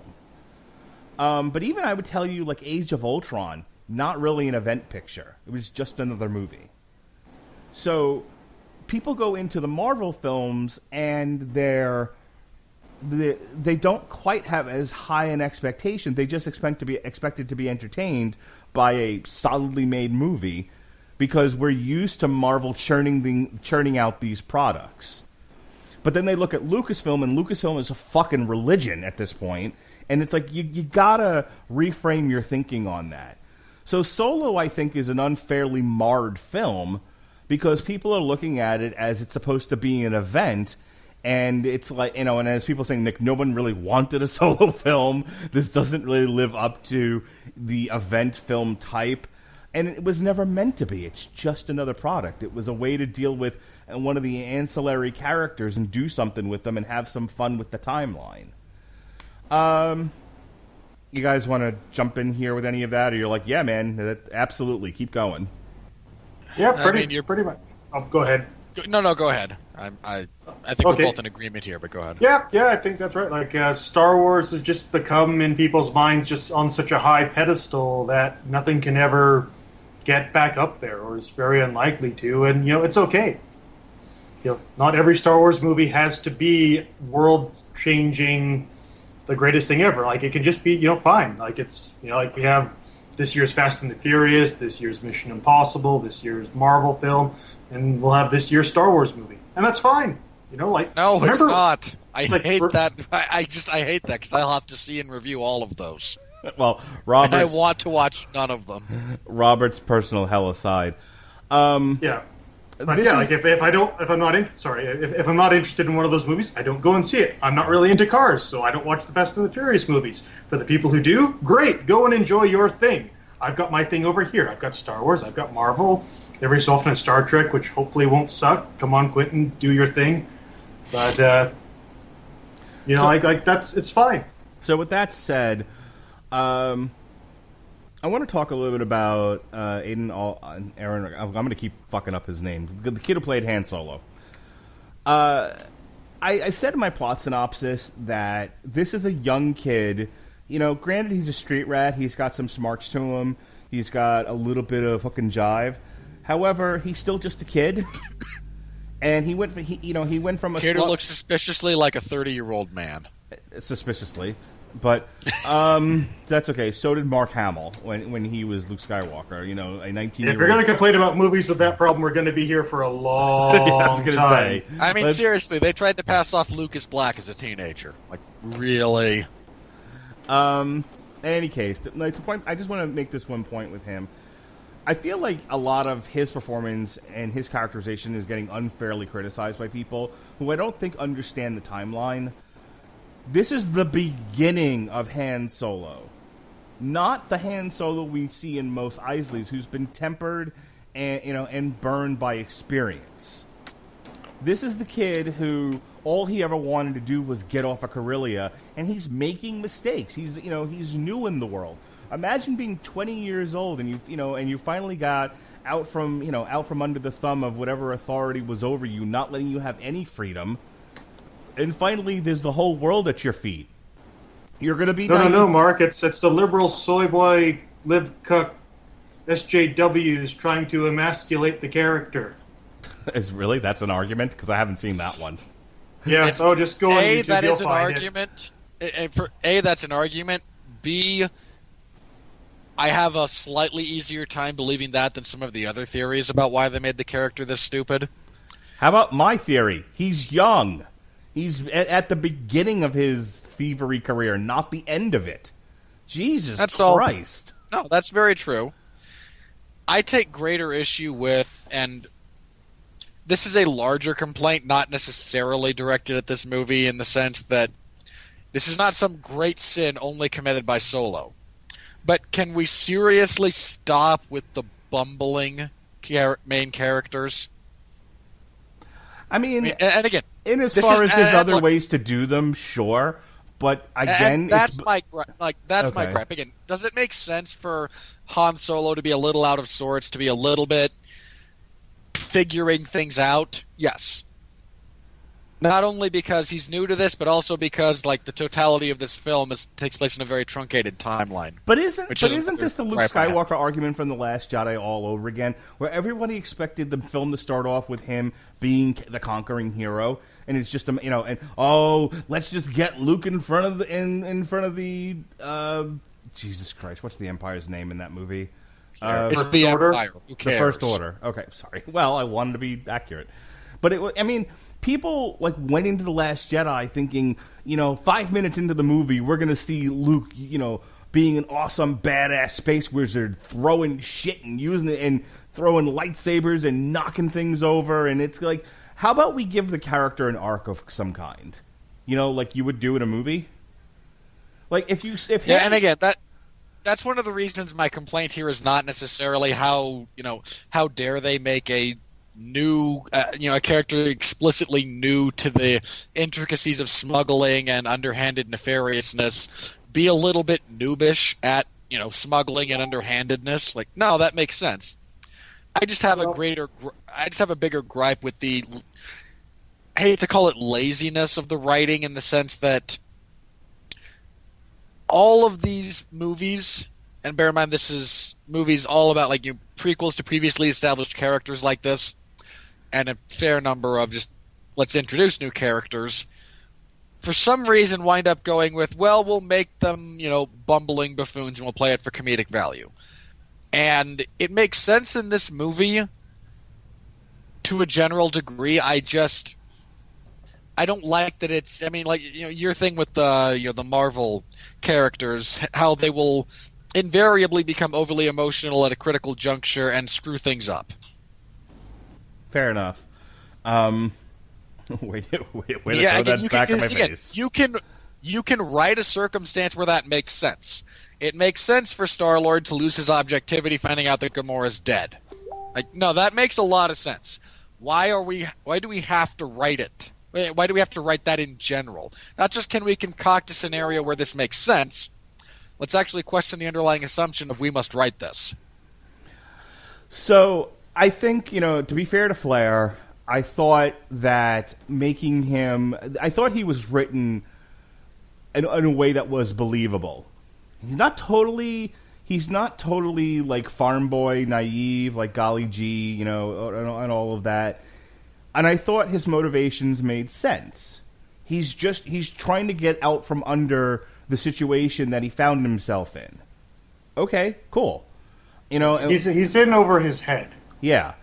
Speaker 3: But even I would tell you, like Age of Ultron, not really an event picture. It was just another movie. So people go into the Marvel films and they don't quite have as high an expectation. They just expected to be entertained by a solidly made movie, because we're used to Marvel churning out these products. But then they look at Lucasfilm, and Lucasfilm is a fucking religion at this point, and it's like you gotta reframe your thinking on that. So Solo, I think, is an unfairly marred film, because people are looking at it as it's supposed to be an event, and it's like, and as people saying, Nick, no one really wanted a Solo film. This doesn't really live up to the event film type. And it was never meant to be. It's just another product. It was a way to deal with one of the ancillary characters and do something with them and have some fun with the timeline. You guys want to jump in here with any of that? Or you're like, yeah, man, absolutely, keep going.
Speaker 4: Yeah, pretty much. Oh, go ahead.
Speaker 3: No, go ahead. I think we're both in agreement here, but go ahead.
Speaker 4: Yeah, I think that's right. Like, Star Wars has just become, in people's minds, just on such a high pedestal that nothing can ever get back up there, or is very unlikely to, and it's okay. Not every Star Wars movie has to be world-changing, the greatest thing ever. Like, it can just be fine. Like, it's like we have this year's Fast and the Furious, this year's Mission Impossible, this year's Marvel film, and we'll have this year's Star Wars movie, and that's fine. No, it's
Speaker 3: not. I hate that. I hate that, because I'll have to see and review all of those.
Speaker 2: Well, Robert's,
Speaker 3: and I want to watch none of them.
Speaker 2: Robert's personal hell aside.
Speaker 4: Yeah. But yeah, like if I'm not interested in one of those movies, I don't go and see it. I'm not really into cars, so I don't watch the Fast and the Furious movies. For the people who do, great, go and enjoy your thing. I've got my thing over here. I've got Star Wars, I've got Marvel, every so often Star Trek, which hopefully won't suck. Come on, Quentin, do your thing. But it's fine.
Speaker 2: So with that said, I want to talk a little bit about Alden Ehrenreich. I'm going to keep fucking up his name. The kid who played Han Solo. I said in my plot synopsis that this is a young kid. You know, granted he's a street rat. He's got some smarts to him. He's got a little bit of hook and jive. However, he's still just a kid. And he went from a
Speaker 3: kid who looks suspiciously like a 30-year-old man.
Speaker 2: Suspiciously. But that's okay. So did Mark Hamill when he was Luke Skywalker. You know, a 19-year-old.
Speaker 4: If you're going to complain about movies with that problem, we're going to be here for a long time.
Speaker 2: I was going to say.
Speaker 3: I mean, seriously, they tried to pass off Lucas Black as a teenager. Like, really?
Speaker 2: In any case, the point. I just want to make this one point with him. I feel like a lot of his performance and his characterization is getting unfairly criticized by people who I don't think understand the timeline. This is the beginning of Han Solo. Not the Han Solo we see in most Isleys, who's been tempered and burned by experience. This is the kid who all he ever wanted to do was get off of Corellia, and he's making mistakes. He's new in the world. Imagine being 20 years old and you finally got out from under the thumb of whatever authority was over you, not letting you have any freedom. And finally, there's the whole world at your feet. You're going to be...
Speaker 4: No, Mark. It's the liberal soy boy, lib cuck SJWs trying to emasculate the character.
Speaker 2: That's an argument? Because I haven't seen that one.
Speaker 4: Yeah, just go on YouTube.
Speaker 3: That is an argument. That's an argument. B, I have a slightly easier time believing that than some of the other theories about why they made the character this stupid.
Speaker 2: How about my theory? He's young. He's at the beginning of his thievery career, not the end of it. Jesus Christ.
Speaker 3: No, that's very true. I take greater issue with, and this is a larger complaint, not necessarily directed at this movie in the sense that this is not some great sin only committed by Solo. But can we seriously stop with the bumbling main characters?
Speaker 2: I mean,
Speaker 3: and again,
Speaker 2: in as far as there's other ways to do them, sure. But again,
Speaker 3: that's my gripe. Again, does it make sense for Han Solo to be a little out of sorts, to be a little bit figuring things out? Yes. Not only because he's new to this, but also because like the totality of this film takes place in a very truncated timeline.
Speaker 2: But isn't this the Luke Skywalker argument from The Last Jedi all over again, where everybody expected the film to start off with him being the conquering hero, and it's just let's just get Luke in front of the Jesus Christ, what's the Empire's name in that movie?
Speaker 3: It's the Empire. Who cares?
Speaker 2: The First Order. Okay, sorry. Well, I wanted to be accurate, but people went into The Last Jedi thinking, 5 minutes into the movie, we're going to see Luke, being an awesome, badass space wizard, throwing shit and using it and throwing lightsabers and knocking things over. And it's like, how about we give the character an arc of some kind? Like you would do in a movie? Like
Speaker 3: and again, that's one of the reasons my complaint here is not necessarily how dare they make a new, a character explicitly new to the intricacies of smuggling and underhanded nefariousness be a little bit noobish at, smuggling and underhandedness. Like, no, that makes sense. I just have a bigger gripe with the, I hate to call it laziness of the writing in the sense that all of these movies, and bear in mind this is movies all about prequels to previously established characters like this, and a fair number of just let's introduce new characters, for some reason wind up going with, well, we'll make them, bumbling buffoons and we'll play it for comedic value. And it makes sense in this movie to a general degree. I don't like that it's, your thing with the Marvel characters, how they will invariably become overly emotional at a critical juncture and screw things up.
Speaker 2: Fair enough. Way to throw that back in my face.
Speaker 3: You can write a circumstance where that makes sense. It makes sense for Star-Lord to lose his objectivity, finding out that Gamora's dead. Like, no, that makes a lot of sense. Why do we have to write it? Why do we have to write that in general? Not just can we concoct a scenario where this makes sense. Let's actually question the underlying assumption of we must write this.
Speaker 2: So I think, to be fair to Flair, I thought that I thought he was written in a way that was believable. He's not totally like farm boy naive, like Golly Gee, and all of that. And I thought his motivations made sense. He's trying to get out from under the situation that he found himself in. Okay, cool.
Speaker 4: He's in over his head.
Speaker 2: Yeah.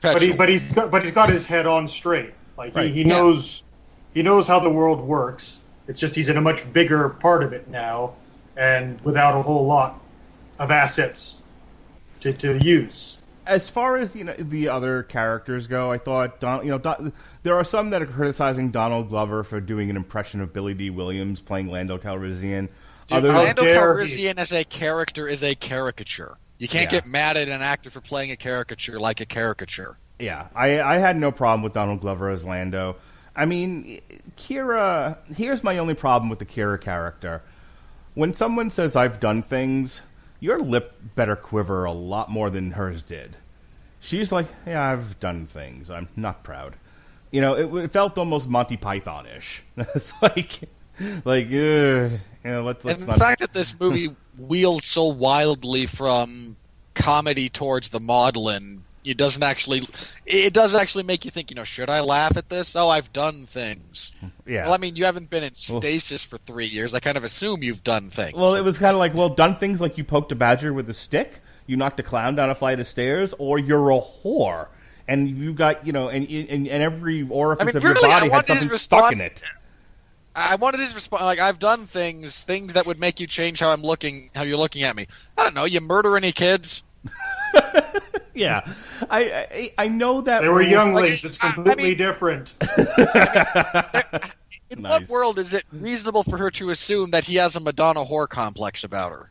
Speaker 4: But he's got his head on straight. Like he knows how the world works. It's just he's in a much bigger part of it now, and without a whole lot of assets to use.
Speaker 2: As far as the other characters go, I thought there are some that are criticizing Donald Glover for doing an impression of Billy D. Williams playing Lando Calrissian.
Speaker 3: Lando Calrissian as a character is a caricature. You can't get mad at an actor for playing a caricature like a caricature.
Speaker 2: Yeah, I had no problem with Donald Glover as Lando. I mean, Kira, here's my only problem with the Kira character. When someone says, I've done things, your lip better quiver a lot more than hers did. She's like, yeah, I've done things. I'm not proud. It felt almost Monty Python-ish. It's like, let's
Speaker 3: and
Speaker 2: not...
Speaker 3: the fact that this movie wheels so wildly from comedy towards the maudlin, it does actually make you think, should I laugh at this? Oh, I've done things.
Speaker 2: Yeah.
Speaker 3: Well, I mean, you haven't been in stasis for 3 years. I kind of assume you've done things.
Speaker 2: Well, it was kind of like, done things like you poked a badger with a stick, you knocked a clown down a flight of stairs, or you're a whore. And you got, and every orifice of your body had something stuck in it.
Speaker 3: I wanted his response, like, I've done things that would make you change how you're looking at me. I don't know, you murder any kids?
Speaker 2: Yeah, I know that
Speaker 4: they were younglings. It's completely different.
Speaker 3: In what world is it reasonable for her to assume that he has a Madonna whore complex about her?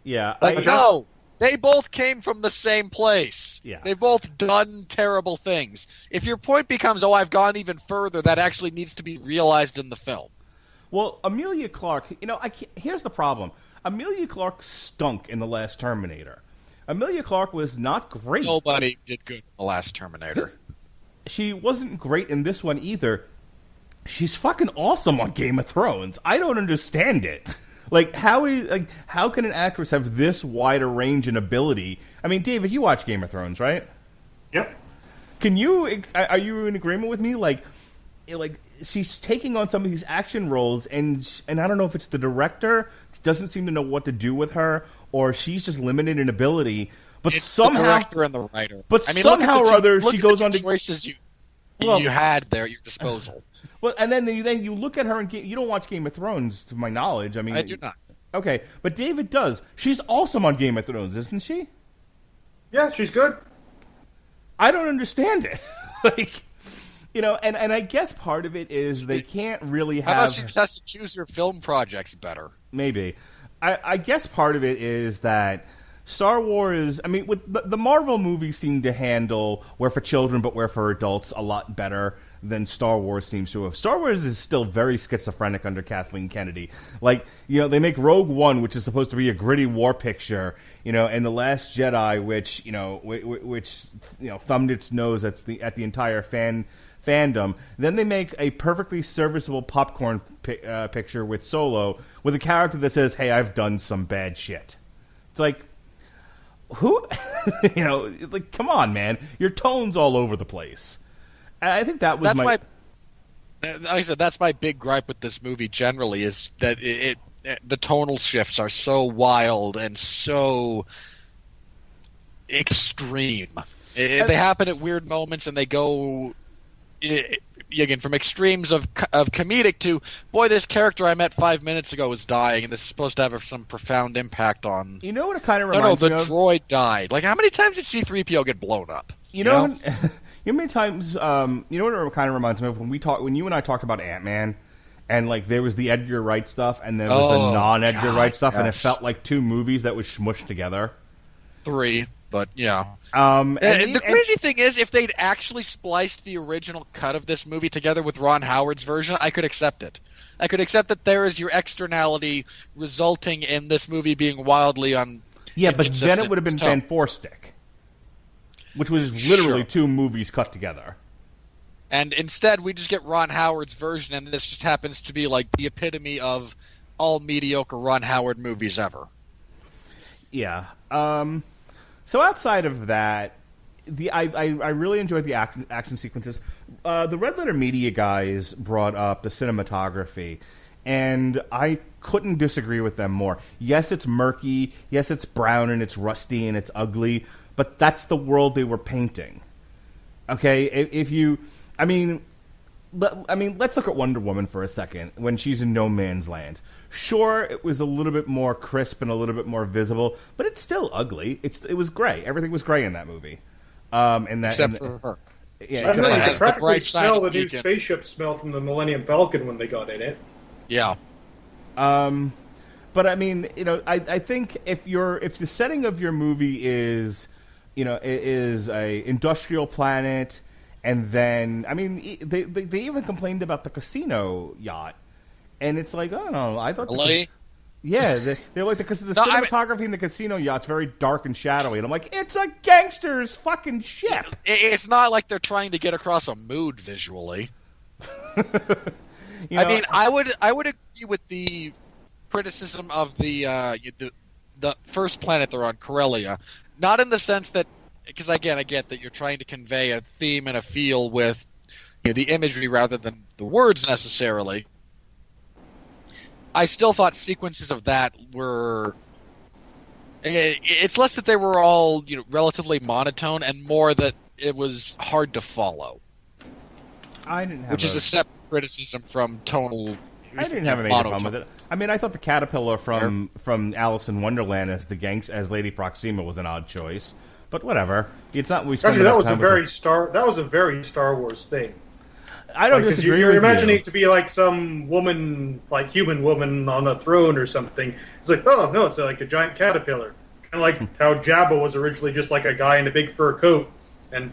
Speaker 2: Yeah,
Speaker 3: no, they both came from the same place.
Speaker 2: Yeah,
Speaker 3: they've both done terrible things. If your point becomes, I've gone even further, that actually needs to be realized in the film.
Speaker 2: Well, Emilia Clarke, here's the problem. Emilia Clarke stunk in the last Terminator. Emilia Clarke was not great.
Speaker 3: Nobody did good in the last Terminator.
Speaker 2: She wasn't great in this one either. She's fucking awesome on Game of Thrones. I don't understand it. How can an actress have this wide a range and ability? I mean, David, you watch Game of Thrones, right?
Speaker 4: Yep.
Speaker 2: Are you in agreement with me? Like she's taking on some of these action roles, and I don't know if it's the director doesn't seem to know what to do with her, or she's just limited in ability. But
Speaker 3: it's
Speaker 2: somehow,
Speaker 3: the director and the writer.
Speaker 2: But somehow or other, she goes on to
Speaker 3: choices you had there at your disposal.
Speaker 2: Well, and then you look at her and you don't watch Game of Thrones, to my knowledge. I mean,
Speaker 3: I do not. Okay,
Speaker 2: but David does. She's awesome on Game of Thrones, isn't she?
Speaker 4: Yeah, she's good.
Speaker 2: I don't understand it. And I guess part of it is they can't really have...
Speaker 3: How about she just has to choose her film projects better?
Speaker 2: Maybe. I guess part of it is that Star Wars... I mean, with the Marvel movies seem to handle where for children but where for adults a lot better than Star Wars seems to have. Star Wars is still very schizophrenic under Kathleen Kennedy. They make Rogue One, which is supposed to be a gritty war picture, and The Last Jedi, which thumbed its nose at the entire fandom. Then they make a perfectly serviceable popcorn picture with Solo, with a character that says, "Hey, I've done some bad shit." It's like, who? Come on, man, your tone's all over the place. I think that was
Speaker 3: like I said, that's my big gripe with this movie generally, is that the tonal shifts are so wild and so extreme. They happen at weird moments, and they go again from extremes of comedic to, boy, this character I met 5 minutes ago is dying, and this is supposed to have some profound impact on.
Speaker 2: You know what it kind of reminds
Speaker 3: me
Speaker 2: of?
Speaker 3: The droid died. How many times did C-3PO get blown up?
Speaker 2: You know You know how many times, you know what it kind of reminds me of when you and I talked about Ant-Man, and like there was the Edgar Wright stuff, and there was the non-Edgar Wright stuff, and it felt like two movies that was smushed together.
Speaker 3: 3, but yeah. The crazy thing is, if they'd actually spliced the original cut of this movie together with Ron Howard's version, I could accept it. I could accept that there is your externality resulting in this movie being wildly on.
Speaker 2: Yeah, but then it would have been Van Forstick, which was literally two movies cut together.
Speaker 3: And instead, we just get Ron Howard's version, and this just happens to be like the epitome of all mediocre Ron Howard movies ever.
Speaker 2: Yeah. So outside of that, I really enjoyed the action sequences. The Red Letter Media guys brought up the cinematography, and I couldn't disagree with them more. Yes, it's murky. Yes, it's brown and it's rusty and it's ugly, but that's the world they were painting. Okay, let's look at Wonder Woman for a second when she's in no man's land. Sure, it was a little bit more crisp and a little bit more visible, but it's still ugly. It was gray. Everything was gray in that movie.
Speaker 3: Except for her.
Speaker 2: Yeah,
Speaker 4: I mean, you could practically
Speaker 3: bright
Speaker 4: smell the
Speaker 3: side
Speaker 4: new
Speaker 3: beacon.
Speaker 4: spaceship smell from the Millennium Falcon when they got in it.
Speaker 3: Yeah.
Speaker 2: But I mean, I think if the setting of your movie is a industrial planet, and then they even complained about the casino yacht, and it's like, oh no, I thought
Speaker 3: really?
Speaker 2: They're like because the cinematography in the casino yacht's very dark and shadowy, and I'm like, it's a gangster's fucking ship.
Speaker 3: It's not like they're trying to get across a mood visually. I would agree with the criticism of the first planet they're on, Corellia, not in the sense that, because again, I get that you're trying to convey a theme and a feel with the imagery rather than the words necessarily. I still thought sequences of that were. It's less that they were all relatively monotone, and more that it was hard to follow.
Speaker 2: I didn't have
Speaker 3: which is a separate criticism from tonal.
Speaker 2: I didn't have a major problem with it. I mean, I thought the caterpillar from Alice in Wonderland as Lady Proxima was an odd choice, but whatever. It's not.
Speaker 4: That was a very Star Wars thing.
Speaker 2: I don't disagree
Speaker 4: you're
Speaker 2: with
Speaker 4: imagining
Speaker 2: you.
Speaker 4: it to be like some woman, like human woman on a throne or something. It's like, oh no, it's like a giant caterpillar, kind of like how Jabba was originally just like a guy in a big fur coat, and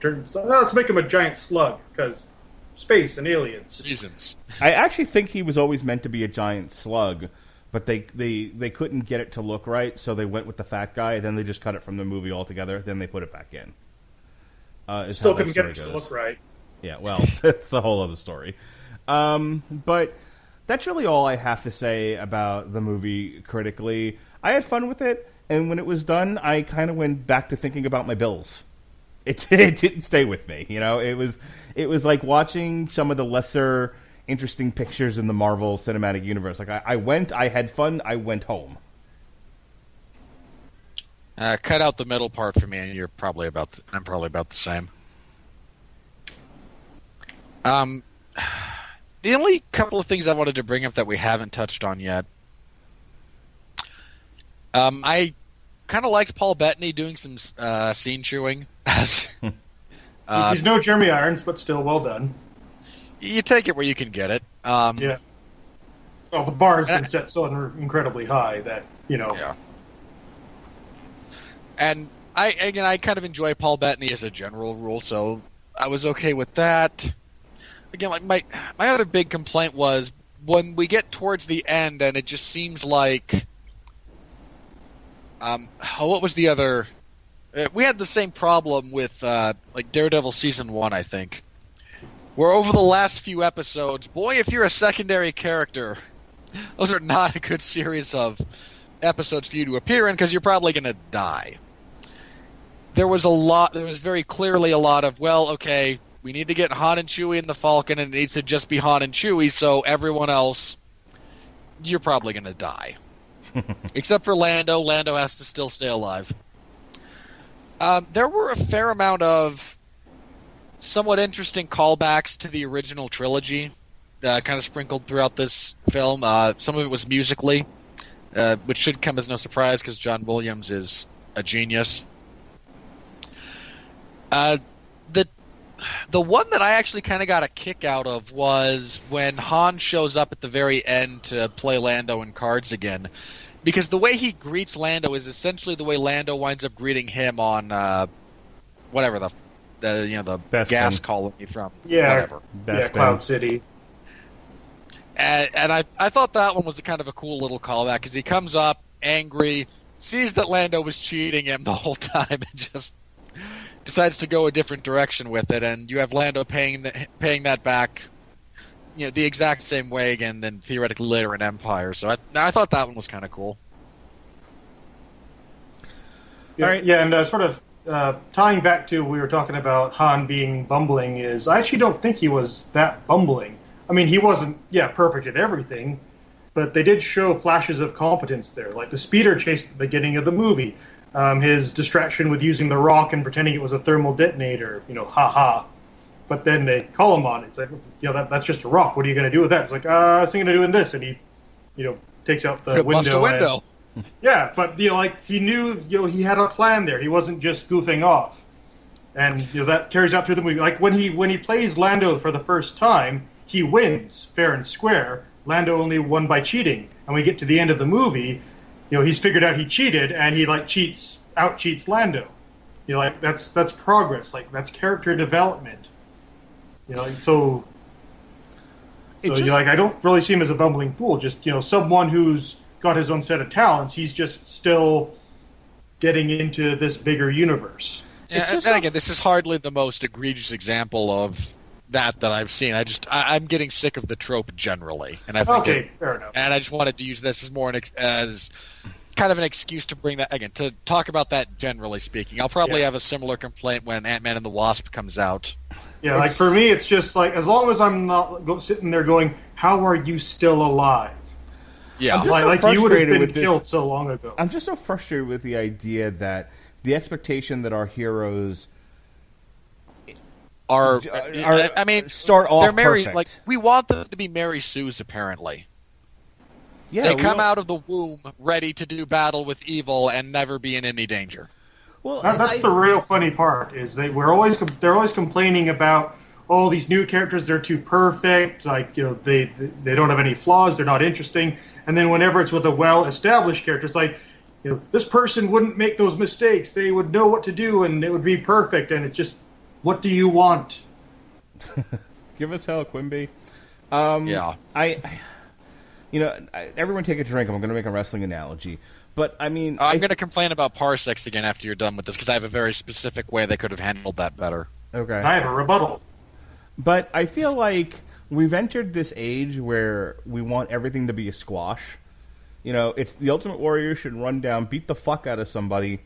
Speaker 4: let's make him a giant slug because space and aliens.
Speaker 3: Reasons.
Speaker 2: I actually think he was always meant to be a giant slug, but they couldn't get it to look right, so they went with the fat guy. Then they just cut it from the movie altogether. Then they put it back in.
Speaker 4: Still couldn't get it to look right.
Speaker 2: Yeah, well, that's a whole other story. But that's really all I have to say about the movie critically. I had fun with it, and when it was done, I kind of went back to thinking about my bills. It didn't stay with me, It was like watching some of the lesser interesting pictures in the Marvel Cinematic Universe. Like I had fun, I went home.
Speaker 3: Cut out the middle part for me, and I'm probably about the same. The only couple of things I wanted to bring up that we haven't touched on yet. I kind of liked Paul Bettany doing some scene chewing.
Speaker 4: He's no Jeremy Irons, but still well done.
Speaker 3: You take it where you can get it.
Speaker 4: Yeah. Well, the bar has been set so incredibly high that
Speaker 3: Yeah. And I kind of enjoy Paul Bettany as a general rule, so I was okay with that. Again, like my other big complaint was when we get towards the end, and it just seems like, what was the other? We had the same problem with like Daredevil season 1, I think, where over the last few episodes, boy, if you're a secondary character, those are not a good series of episodes for you to appear in because you're probably going to die. There was very clearly a lot of, well, okay, we need to get Han and Chewie in the Falcon, and it needs to just be Han and Chewie, so everyone else, you're probably going to die. Except for Lando. Lando has to still stay alive. There were a fair amount of somewhat interesting callbacks to the original trilogy, kind of sprinkled throughout this film. Some of it was musically, which should come as no surprise because John Williams is a genius. The The one that I actually kind of got a kick out of was when Han shows up at the very end to play Lando in cards again, because the way he greets Lando is essentially the way Lando winds up greeting him on whatever the
Speaker 2: Bespin.
Speaker 3: gas colony from
Speaker 4: Yeah,
Speaker 2: Bespin.
Speaker 4: Cloud City.
Speaker 3: And I thought that one was kind of a cool little callback because he comes up angry, sees that Lando was cheating him the whole time, and just decides to go a different direction with it, and you have Lando paying that back, the exact same way again, then theoretically later in Empire. So I thought that one was kind of cool.
Speaker 4: Yeah,
Speaker 2: All right.
Speaker 4: yeah, and sort of tying back to we were talking about Han being bumbling is I actually don't think he was that bumbling. I mean, he wasn't perfect at everything, but they did show flashes of competence there, like the speeder chase at the beginning of the movie. His distraction with using the rock and pretending it was a thermal detonator, ha. But then they call him on it. It's like, that's just a rock. What are you going to do with that? It's like, I was thinking of doing this. And he, takes out the window.
Speaker 3: Bust a window.
Speaker 4: Yeah, but, he knew, he had a plan there. He wasn't just goofing off. And, that carries out through the movie. Like, when he plays Lando for the first time, he wins fair and square. Lando only won by cheating. And we get to the end of the movie, he's figured out he cheated, and he out-cheats Lando. That's progress. That's character development. So I don't really see him as a bumbling fool. Just someone who's got his own set of talents. He's just still getting into this bigger universe.
Speaker 3: Yeah, and again, this is hardly the most egregious example of that I've seen. I'm getting sick of the trope generally, and I think
Speaker 4: fair enough.
Speaker 3: And I just wanted to use this as more as kind of an excuse to bring that again, to talk about that generally speaking. I'll probably have a similar complaint when Ant-Man and the Wasp comes out.
Speaker 4: Yeah, for me, it's just as long as I'm not sitting there going, "How are you still alive?"
Speaker 3: Yeah,
Speaker 2: I'm just so
Speaker 4: you would have
Speaker 2: frustrated
Speaker 4: been
Speaker 2: with
Speaker 4: killed
Speaker 2: this.
Speaker 4: so long ago.
Speaker 2: I'm just so frustrated with the idea that the expectation that our heroes
Speaker 3: are I mean,
Speaker 2: start off
Speaker 3: they're Mary.
Speaker 2: perfect.
Speaker 3: Like, we want them to be Mary Sue's. Apparently,
Speaker 2: Yeah,
Speaker 3: they
Speaker 2: we
Speaker 3: come
Speaker 2: don't-
Speaker 3: out of the womb ready to do battle with evil and never be in any danger.
Speaker 2: Well,
Speaker 4: That's the real funny part. Is they're always complaining about these new characters, they're too perfect. They don't have any flaws. They're not interesting. And then whenever it's with a well-established character, it's like, this person wouldn't make those mistakes. They would know what to do, and it would be perfect. And it's just, what do you want?
Speaker 2: Give us hell, Quimby.
Speaker 3: Yeah.
Speaker 2: Everyone take a drink. I'm going to make a wrestling analogy. But, I mean...
Speaker 3: I'm going to complain about parsecs again after you're done with this, because I have a very specific way they could have handled that better.
Speaker 2: Okay.
Speaker 4: I have a rebuttal.
Speaker 2: But I feel like we've entered this age where we want everything to be a squash. It's the Ultimate Warrior should run down, beat the fuck out of somebody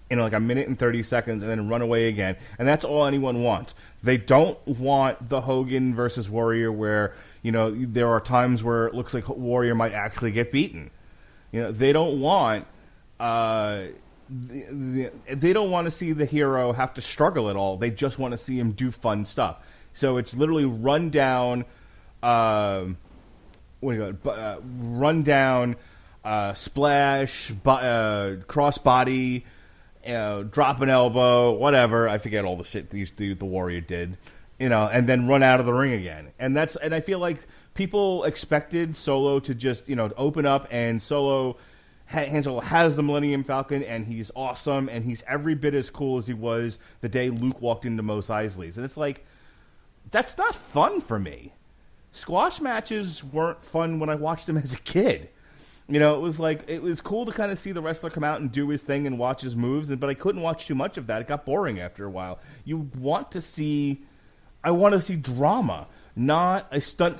Speaker 2: in a minute and 30 seconds, and then run away again. And that's all anyone wants. They don't want the Hogan versus Warrior where, there are times where it looks like Warrior might actually get beaten. They don't want... they don't want to see the hero have to struggle at all. They just want to see him do fun stuff. So it's literally run down, splash, cross body, drop an elbow, whatever. I forget all the shit the Warrior did, and then run out of the ring again. And I feel like people expected Solo to just open up, and Han Solo has the Millennium Falcon, and he's awesome, and he's every bit as cool as he was the day Luke walked into Mos Eisley's. And it's like, that's not fun for me. Squash matches weren't fun when I watched them as a kid. It was cool to kind of see the wrestler come out and do his thing and watch his moves, but I couldn't watch too much of that. It got boring after a while. I want to see drama, not a stunt.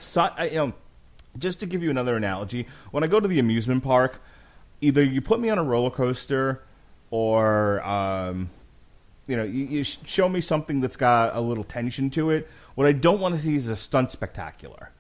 Speaker 2: Just to give you another analogy, when I go to the amusement park, either you put me on a roller coaster or, you show me something that's got a little tension to it. What I don't want to see is a stunt spectacular.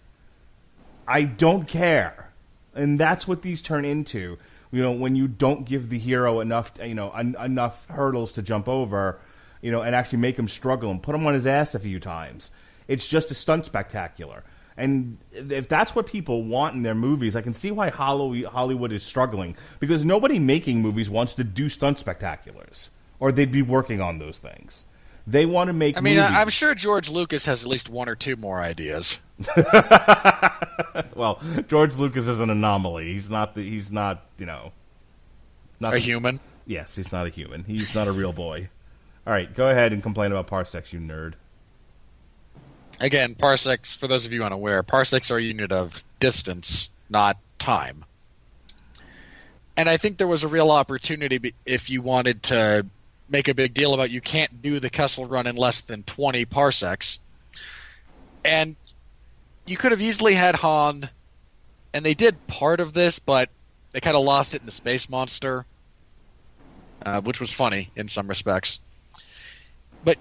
Speaker 2: I don't care. And that's what these turn into. When you don't give the hero enough, enough hurdles to jump over, and actually make him struggle and put him on his ass a few times. It's just a stunt spectacular. And if that's what people want in their movies, I can see why Hollywood is struggling. Because nobody making movies wants to do stunt spectaculars. Or they'd be working on those things. They want to make.
Speaker 3: I mean,
Speaker 2: movies.
Speaker 3: I'm sure George Lucas has at least one or two more ideas.
Speaker 2: Well, George Lucas is an anomaly. He's not. Not
Speaker 3: a human.
Speaker 2: Yes, he's not a human. He's not a real boy. All right, go ahead and complain about parsecs, you nerd.
Speaker 3: Again, parsecs, for those of you unaware, parsecs are a unit of distance, not time. And I think there was a real opportunity if you wanted to make a big deal about you can't do the Kessel Run in less than 20 parsecs. And you could have easily had Han, and they did part of this, but they kind of lost it in the Space Monster, which was funny in some respects. But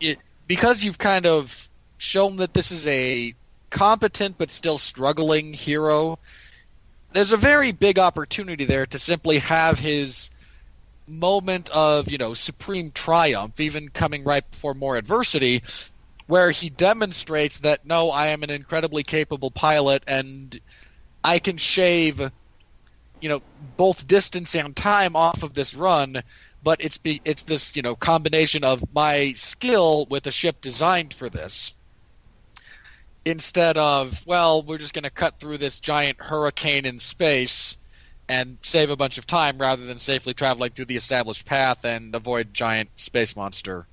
Speaker 3: because you've kind of shown that this is a competent but still struggling hero, there's a very big opportunity there to simply have his moment of, supreme triumph, even coming right before more adversity, where he demonstrates that, no, I am an incredibly capable pilot and I can shave, both distance and time off of this run, but it's this, combination of my skill with a ship designed for this. Instead of, well, we're just going to cut through this giant hurricane in space and save a bunch of time rather than safely traveling through the established path and avoid giant space monster.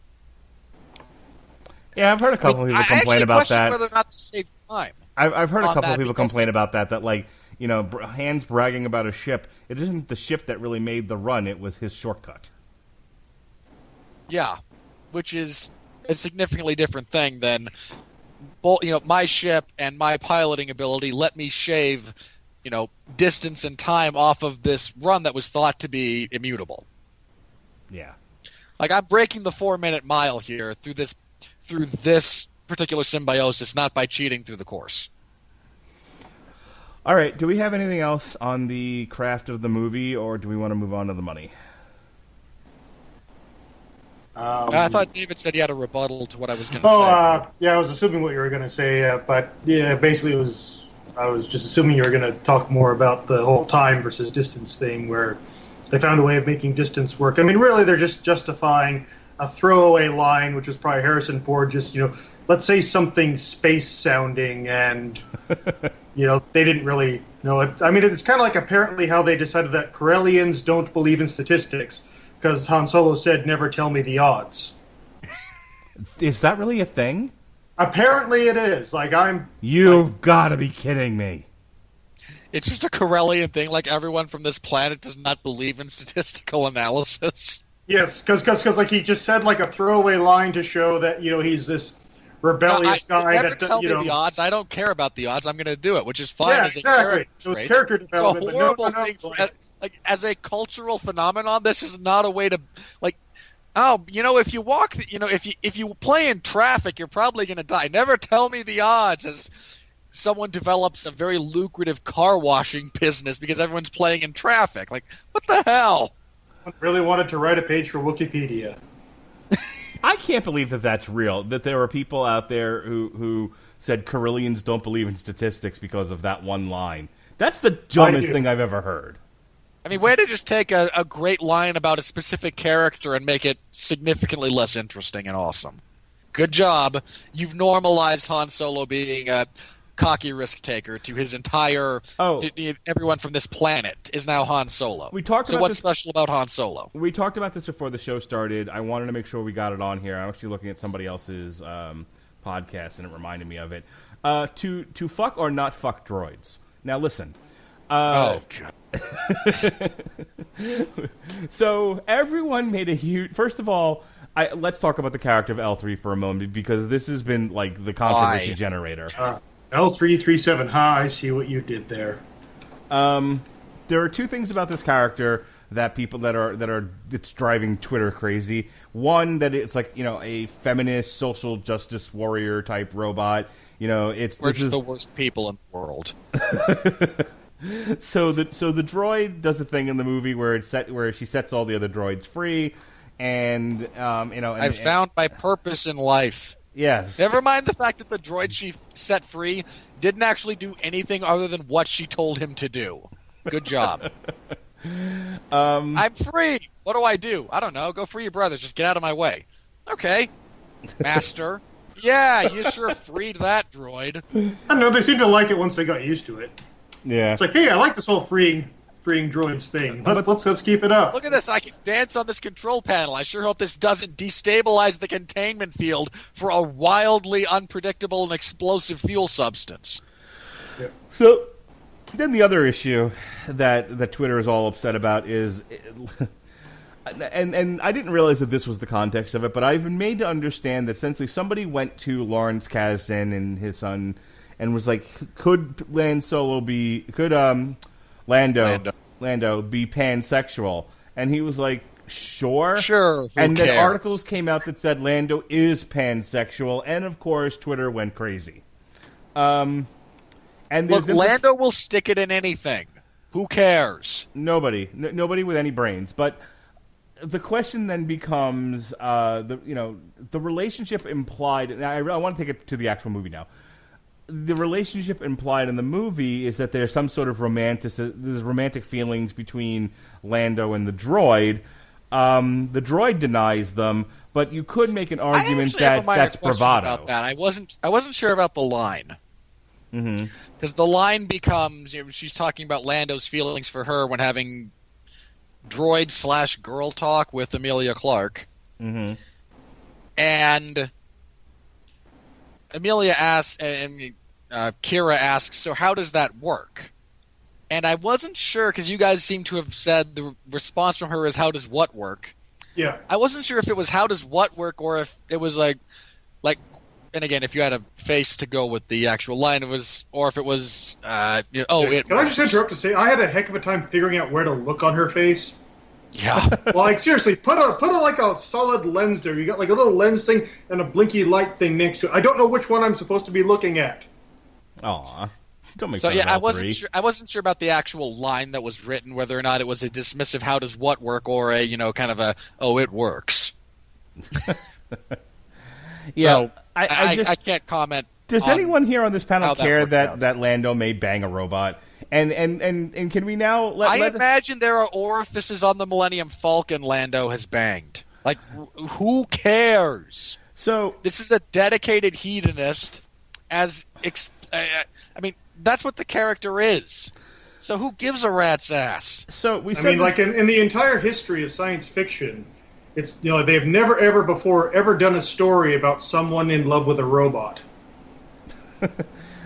Speaker 2: Yeah, I've heard a couple of people complain about that.
Speaker 3: Whether or not they save time.
Speaker 2: I've heard a couple of people complain about that, Han's bragging about a ship. It isn't the ship that really made the run, it was his shortcut.
Speaker 3: Yeah, which is a significantly different thing than, my ship and my piloting ability let me shave, distance and time off of this run that was thought to be immutable.
Speaker 2: Yeah.
Speaker 3: Like, I'm breaking the 4-minute mile here through this particular symbiosis, not by cheating through the course.
Speaker 2: All right, do we have anything else on the craft of the movie, or do we want to move on to the money?
Speaker 3: I thought David said he had a rebuttal to what I was going to say.
Speaker 4: Yeah, I was assuming what you were going to say, but yeah, basically I was just assuming you were going to talk more about the whole time versus distance thing, where they found a way of making distance work. I mean, really, they're just justifying a throwaway line, which was probably Harrison Ford, just, let's say something space-sounding, and, they didn't really, it's kind of like apparently how they decided that Corellians don't believe in statistics, because Han Solo said, never tell me the odds.
Speaker 2: Is that really a thing?
Speaker 4: Apparently it is.
Speaker 2: You've got to be kidding me.
Speaker 3: It's just a Corellian thing, like everyone from this planet does not believe in statistical analysis.
Speaker 4: Yes, because he just said a throwaway line to show that he's this rebellious guy.
Speaker 3: Never tell me the odds. I don't care about the odds. I'm going to do it, which is fine.
Speaker 4: Yeah,
Speaker 3: as
Speaker 4: exactly.
Speaker 3: A
Speaker 4: it was character development.
Speaker 3: It's a horrible thing. As a cultural phenomenon, this is not a way to if you walk, if you play in traffic, you're probably going to die. Never tell me the odds. As someone develops a very lucrative car washing business because everyone's playing in traffic. What the hell?
Speaker 4: I really wanted to write a page for Wikipedia.
Speaker 2: I can't believe that that's real, that there are people out there who said Corellians don't believe in statistics because of that one line. That's the dumbest thing I've ever heard.
Speaker 3: I mean, way to just take a great line about a specific character and make it significantly less interesting and awesome. Good job. You've normalized Han Solo being a cocky risk taker to his entire... everyone from this planet is now Han Solo. So what's special about Han Solo?
Speaker 2: We talked about this before the show started. I wanted to make sure we got it on here. I'm actually looking at somebody else's podcast, and it reminded me of it. To fuck or not fuck droids. Now, listen.
Speaker 3: God.
Speaker 2: So everyone made a huge... First of all, let's talk about the character of L3 for a moment, because this has been the controversy generator.
Speaker 4: L337, I see what you did there.
Speaker 2: There are two things about this character that people it's driving Twitter crazy. One, that it's a feminist social justice warrior type robot.
Speaker 3: We're just the worst people in the world.
Speaker 2: So the droid does a thing in the movie where she sets all the other droids free, and I
Speaker 3: found my purpose in life.
Speaker 2: Yes.
Speaker 3: Never mind the fact that the droid she set free didn't actually do anything other than what she told him to do. Good job. I'm free. What do? I don't know. Go free your brothers. Just get out of my way. Okay. Master. Yeah, you sure freed that droid.
Speaker 4: I don't know. They seem to like it once they got used to it.
Speaker 2: Yeah.
Speaker 4: It's like, hey, I like this whole freeing droids thing. Let's keep it up.
Speaker 3: Look at this. I can dance on this control panel. I sure hope this doesn't destabilize the containment field for a wildly unpredictable and explosive fuel substance.
Speaker 4: Yeah.
Speaker 2: So, then the other issue that Twitter is all upset about is, and I didn't realize that this was the context of it, but I've been made to understand that essentially somebody went to Lawrence Kasdan and his son and was like, could Lando be pansexual? And he was like, sure.
Speaker 3: Sure.
Speaker 2: And then articles came out that said Lando is pansexual, and of course Twitter went crazy. And
Speaker 3: look, Lando will stick it in anything. Who cares?
Speaker 2: Nobody with any brains. But the question then becomes, the relationship implied. And I want to take it to the actual movie now. The relationship implied in the movie is that there's some sort of romantic feelings between Lando and the droid. The droid denies them, but you could make an argument that that's bravado.
Speaker 3: About that. I wasn't sure about the line. Because the line becomes, she's talking about Lando's feelings for her when having droid/girl talk with Emilia Clarke. And Emilia asks, and Kira asks, so how does that work? And I wasn't sure, because you guys seem to have said the response from her is, how does what work?
Speaker 4: Yeah.
Speaker 3: I wasn't sure if it was how does what work, or if it was like, and again, if you had a face to go with the actual line, it was, or if it was,
Speaker 4: Can I just interrupt to say, I had a heck of a time figuring out where to look on her face.
Speaker 3: Yeah.
Speaker 4: Like, seriously, put like a solid lens there. You got like a little lens thing and a blinky light thing next to it. I don't know which one I'm supposed to be looking at.
Speaker 2: Aw. Don't make
Speaker 3: so
Speaker 2: fun
Speaker 3: yeah,
Speaker 2: of all three.
Speaker 3: I wasn't sure about the actual line that was written, whether or not it was a dismissive "how does what work" or a kind of a "oh, it works."
Speaker 2: Yeah,
Speaker 3: so I can't comment.
Speaker 2: Does anyone here on this panel care
Speaker 3: that
Speaker 2: that Lando may bang a robot? And can we now let?
Speaker 3: I imagine there are orifices on the Millennium Falcon Lando has banged. Like, who cares?
Speaker 2: So
Speaker 3: this is a dedicated hedonist. That's what the character is. So who gives a rat's ass?
Speaker 2: So we said,
Speaker 4: I mean, like in the entire history of science fiction, it's they've never ever before done a story about someone in love with a robot.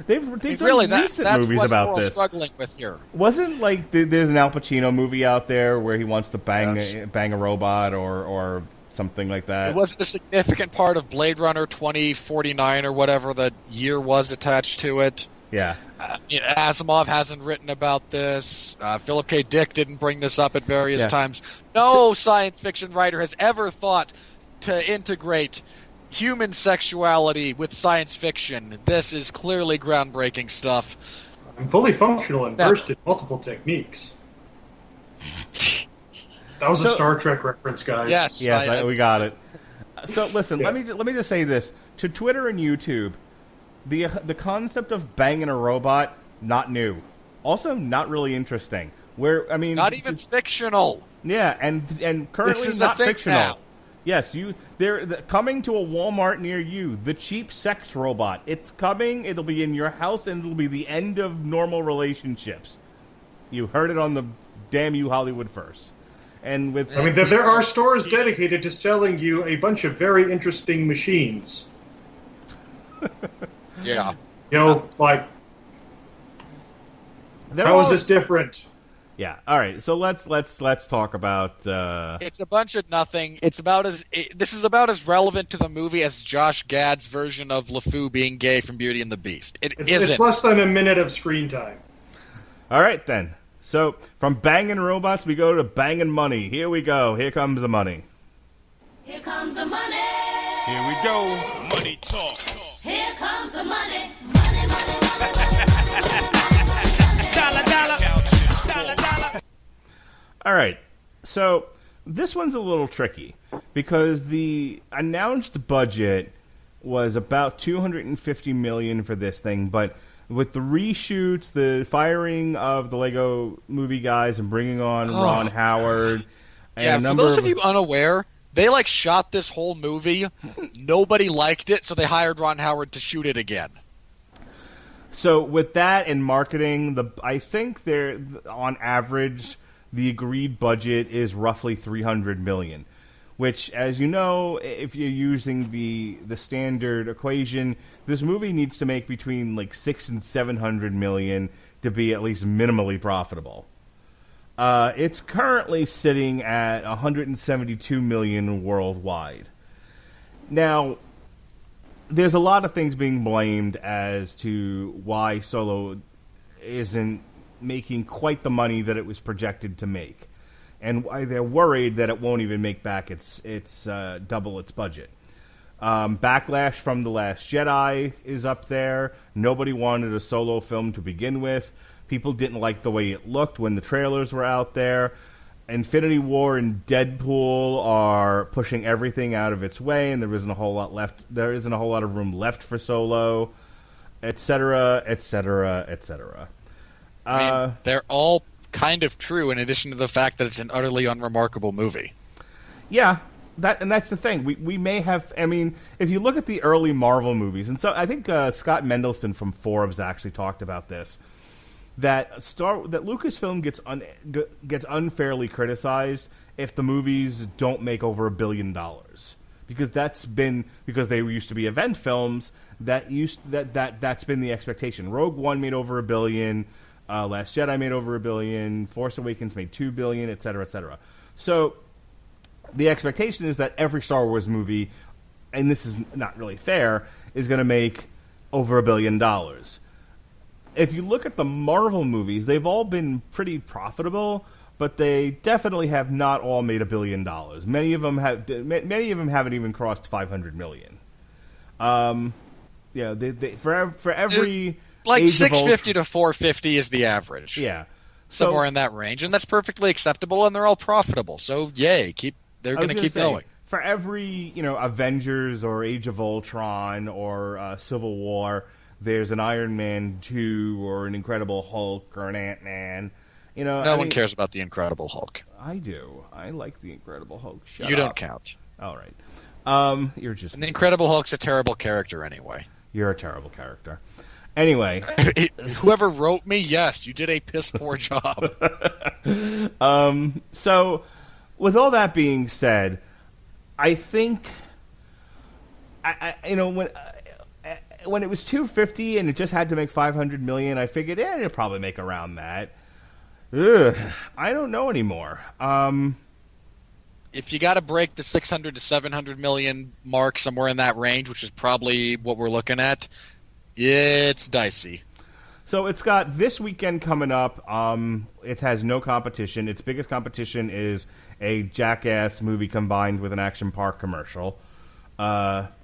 Speaker 2: they've done recent movies about this.
Speaker 3: Struggling with here.
Speaker 2: Wasn't like there's an Al Pacino movie out there where he wants to bang a robot or something like that.
Speaker 3: It wasn't a significant part of Blade Runner 2049 or whatever the year was attached to it.
Speaker 2: Yeah.
Speaker 3: Asimov hasn't written about this. Philip K. Dick didn't bring this up at various times. No science fiction writer has ever thought to integrate human sexuality with science fiction. This is clearly groundbreaking stuff.
Speaker 4: I'm fully functional and versed in multiple techniques. That was a Star Trek reference, guys.
Speaker 3: Yes,
Speaker 2: we got it. So listen, let me just say this to Twitter and YouTube. The concept of banging a robot, not new. Also, not really interesting.
Speaker 3: Not even fictional.
Speaker 2: Yeah, and currently not fictional. Now. Yes, they're coming to a Walmart near you. The cheap sex robot. It's coming. It'll be in your house, and it'll be the end of normal relationships. You heard it on the Damn You Hollywood First. And
Speaker 4: there are stores dedicated to selling you a bunch of very interesting machines.
Speaker 3: Yeah.
Speaker 4: Like, how is this different?
Speaker 2: Yeah. All right. So let's talk about.
Speaker 3: It's a bunch of nothing. This is about as relevant to the movie as Josh Gad's version of LeFou being gay from Beauty and the Beast.
Speaker 4: It's less than a minute of screen time.
Speaker 2: All right then. So from banging robots, we go to banging money. Here we go. Here comes the money.
Speaker 5: Here comes the money.
Speaker 6: Here we go. Money talk.
Speaker 5: Here comes the money. Money, money, money,
Speaker 6: dollar, dollar. Dollar, dollar.
Speaker 2: All right. So this one's a little tricky because the announced budget was about $250 million for this thing, but with the reshoots, the firing of the Lego movie guys and bringing on Ron Howard, and
Speaker 3: for those of you unaware, They shot this whole movie. Nobody liked it, so they hired Ron Howard to shoot it again.
Speaker 2: So with that and marketing, I think they're on average the agreed budget is roughly $300 million, which, as you know, if you're using the standard equation, this movie needs to make between $600 and $700 million to be at least minimally profitable. It's currently sitting at $172 million worldwide. Now, there's a lot of things being blamed as to why Solo isn't making quite the money that it was projected to make, and why they're worried that it won't even make back its double its budget. Backlash from The Last Jedi is up there. Nobody wanted a Solo film to begin with. People didn't like the way it looked when the trailers were out there. Infinity War and Deadpool are pushing everything out of its way, and there isn't a whole lot left. There isn't a whole lot of room left for Solo, etc., etc., etc.
Speaker 3: They're all kind of true, in addition to the fact that it's an utterly unremarkable movie.
Speaker 2: Yeah, that's the thing. We may have. I mean, if you look at the early Marvel movies, and so I think Scott Mendelsohn from Forbes actually talked about this. That Lucasfilm gets unfairly criticized if the movies don't make over $1 billion, because that's been because they used to be event films. That's been the expectation. Rogue One made over $1 billion, Last Jedi made over $1 billion, Force Awakens made $2 billion, etc., etc. So the expectation is that every Star Wars movie, and this is not really fair, is going to make over $1 billion. If you look at the Marvel movies, they've all been pretty profitable, but they definitely have not all made $1 billion. Many of them haven't even crossed 500 million. For every
Speaker 3: 650 to 450 is the average.
Speaker 2: Yeah,
Speaker 3: somewhere in that range, and that's perfectly acceptable, and they're all profitable. So yay, they're going to keep going.
Speaker 2: For every Avengers or Age of Ultron or Civil War, there's an Iron Man 2 or an Incredible Hulk or an Ant-Man.
Speaker 3: No one cares about the Incredible Hulk.
Speaker 2: I do. I like the Incredible Hulk. Shut
Speaker 3: you
Speaker 2: up.
Speaker 3: don't count.
Speaker 2: All right. You're just...
Speaker 3: And the Incredible Hulk's a terrible character anyway.
Speaker 2: You're a terrible character. Anyway.
Speaker 3: Whoever wrote me, yes, you did a piss-poor job.
Speaker 2: So, with all that being said, I think... when it was $250 and it just had to make $500 million, I figured, it'll probably make around that. I don't know anymore.
Speaker 3: If you got to break the 600 to 700 million mark, somewhere in that range, which is probably what we're looking at, it's dicey.
Speaker 2: So it's got this weekend coming up. It has no competition. Its biggest competition is a Jackass movie combined with an Action Park commercial.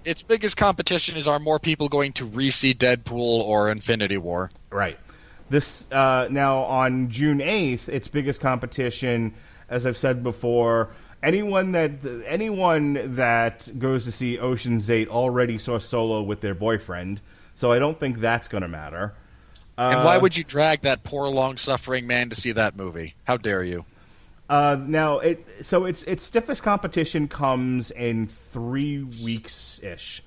Speaker 3: Its biggest competition is, are more people going to re-see Deadpool or Infinity War?
Speaker 2: Right. This now on June 8th, its biggest competition, as I've said before, anyone that goes to see Ocean's 8 already saw Solo with their boyfriend, so I don't think that's going to matter.
Speaker 3: And why would you drag that poor, long-suffering man to see that movie? How dare you?
Speaker 2: Now, its stiffest competition comes in 3 weeks-ish,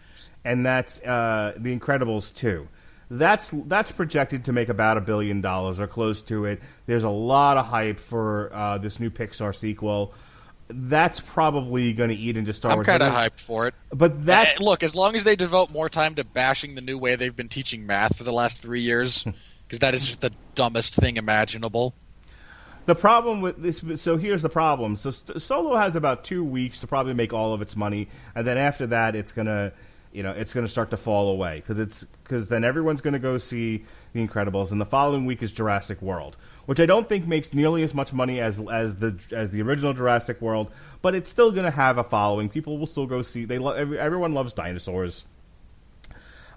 Speaker 2: and that's The Incredibles 2. That's projected to make about $1 billion or close to it. There's a lot of hype for this new Pixar sequel. That's probably going to eat into Star Wars.
Speaker 3: I'm kind of hyped for it.
Speaker 2: But that's...
Speaker 3: Look, as long as they devote more time to bashing the new way they've been teaching math for the last 3 years, because that is just the dumbest thing imaginable.
Speaker 2: The problem with this, so here's the problem. So Solo has about 2 weeks to probably make all of its money, and then after that, it's gonna start to fall away because then everyone's gonna go see The Incredibles, and the following week is Jurassic World, which I don't think makes nearly as much money as the original Jurassic World, but it's still gonna have a following. People will still go see. Everyone loves dinosaurs.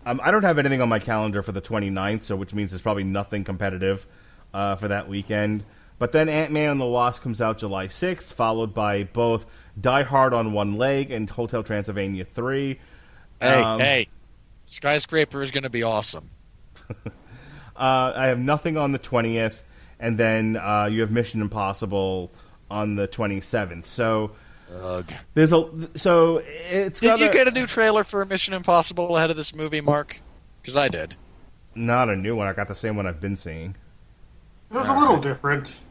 Speaker 2: I don't have anything on my calendar for the 29th, so which means there's probably nothing competitive for that weekend. But then Ant-Man and the Wasp comes out July 6th, followed by both Die Hard on One Leg and Hotel Transylvania 3.
Speaker 3: Hey, Skyscraper is going to be awesome.
Speaker 2: I have nothing on the 20th, and then you have Mission Impossible on the 27th. So
Speaker 3: Ugh.
Speaker 2: There's a so it's
Speaker 3: Did
Speaker 2: got
Speaker 3: you get a new trailer for Mission Impossible ahead of this movie, Mark? Because I did.
Speaker 2: not a new one. I got the same one I've been seeing.
Speaker 4: It was a little different.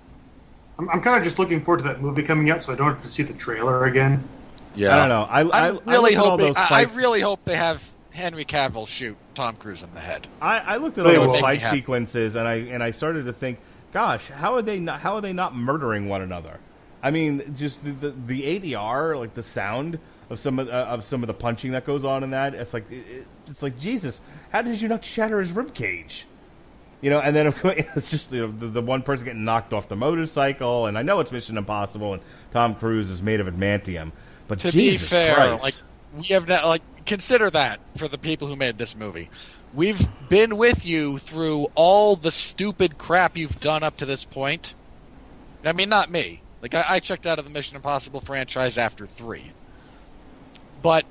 Speaker 4: I'm kind of just looking forward to that movie coming out, so I don't have to see the trailer again.
Speaker 3: Yeah,
Speaker 2: I don't know. I
Speaker 3: really
Speaker 2: looked at all
Speaker 3: hope.
Speaker 2: those
Speaker 3: I
Speaker 2: fights.
Speaker 3: really hope they have Henry Cavill shoot Tom Cruise in the head.
Speaker 2: I looked at
Speaker 4: They
Speaker 2: all
Speaker 4: will.
Speaker 2: those
Speaker 3: Make me
Speaker 2: fight
Speaker 3: happy.
Speaker 2: sequences and I started to think, gosh, how are they not murdering one another? I mean, just the ADR, like the sound of some of the punching that goes on in that. It's like Jesus, how did you not shatter his rib cage? You know, and then of course it's just the one person getting knocked off the motorcycle, and I know it's Mission Impossible, and Tom Cruise is made of adamantium, but
Speaker 3: To
Speaker 2: Jesus
Speaker 3: be fair,
Speaker 2: Christ.
Speaker 3: like we have not, like consider that for the people who made this movie. We've been with you through all the stupid crap you've done up to this point. I mean, not me. Like I checked out of the Mission Impossible franchise after 3. But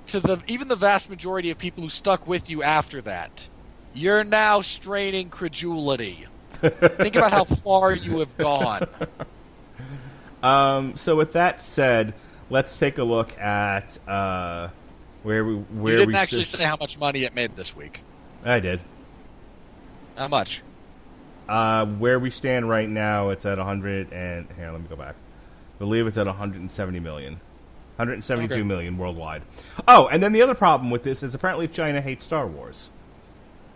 Speaker 3: to even the vast majority of people who stuck with you after that, you're now straining credulity. Think about how far you have gone.
Speaker 2: So with that said, let's take a look at where
Speaker 3: You
Speaker 2: we
Speaker 3: didn't actually say how much money it made this week.
Speaker 2: I did.
Speaker 3: How much?
Speaker 2: Where we stand right now, it's at 100 and here, let me go back. I believe it's at 170 million. 172
Speaker 3: Okay.
Speaker 2: million worldwide. Oh, and then the other problem with this is apparently China hates Star Wars.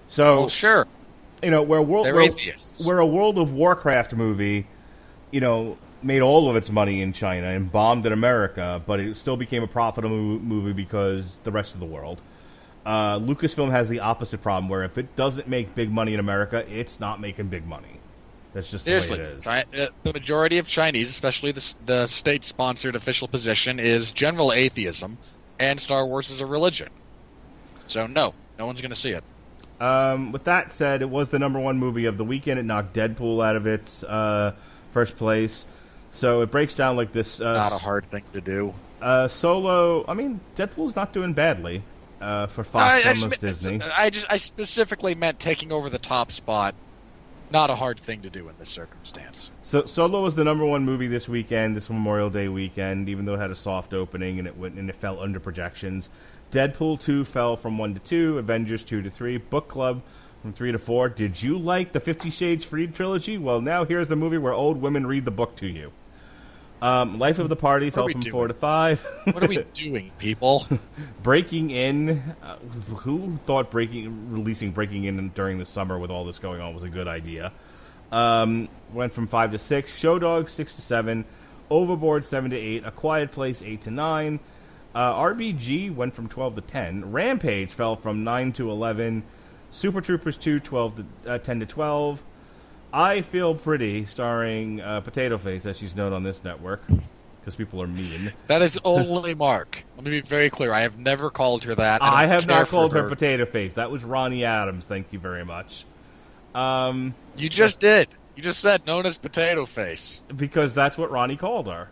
Speaker 2: So,
Speaker 3: Well, sure.
Speaker 2: you know, where
Speaker 3: They're atheists.
Speaker 2: a World of Warcraft movie, you know, made all of its money in China and bombed in America, but it still became a profitable movie because the rest of the world. Lucasfilm has the opposite problem, where if it doesn't make big money in America, it's not making big money. That's just
Speaker 3: Seriously,
Speaker 2: the way it is.
Speaker 3: right? The majority of Chinese, especially the state-sponsored official position, is general atheism, and Star Wars is a religion. So no one's going to see it.
Speaker 2: With that said, it was the #1 movie of the weekend. It knocked Deadpool out of its first place. So it breaks down like this.
Speaker 3: Not a hard thing to do.
Speaker 2: Solo, I mean, Deadpool's not doing badly for Fox, almost Disney.
Speaker 3: I specifically meant taking over the top spot. Not a hard thing to do in this circumstance.
Speaker 2: So Solo was the #1 movie this weekend, this Memorial Day weekend, even though it had a soft opening and it fell under projections. Deadpool 2 fell from 1 to 2, Avengers 2 to 3, Book Club from 3 to 4. Did you like the 50 Shades Freed trilogy? Well, now here's a movie where old women read the book to you. Life of the Party fell from 4 to 5.
Speaker 3: What are we doing, people?
Speaker 2: Breaking In. Who thought releasing Breaking In during the summer with all this going on was a good idea? Went from 5 to 6. Show Dogs 6 to 7. Overboard 7 to 8. A Quiet Place 8 to 9. RBG went from 12 to 10. Rampage fell from 9 to 11. Super Troopers 2 10 to 12. I Feel Pretty, starring Potato Face, as she's known on this network, because people are mean.
Speaker 3: That is only Mark. Let me be very clear. I have never called her that.
Speaker 2: I
Speaker 3: don't
Speaker 2: have
Speaker 3: care
Speaker 2: not
Speaker 3: for
Speaker 2: called her Potato Face. That was Ronnie Adams. Thank you very much.
Speaker 3: You just did. You just said known as Potato Face.
Speaker 2: Because that's what Ronnie called her.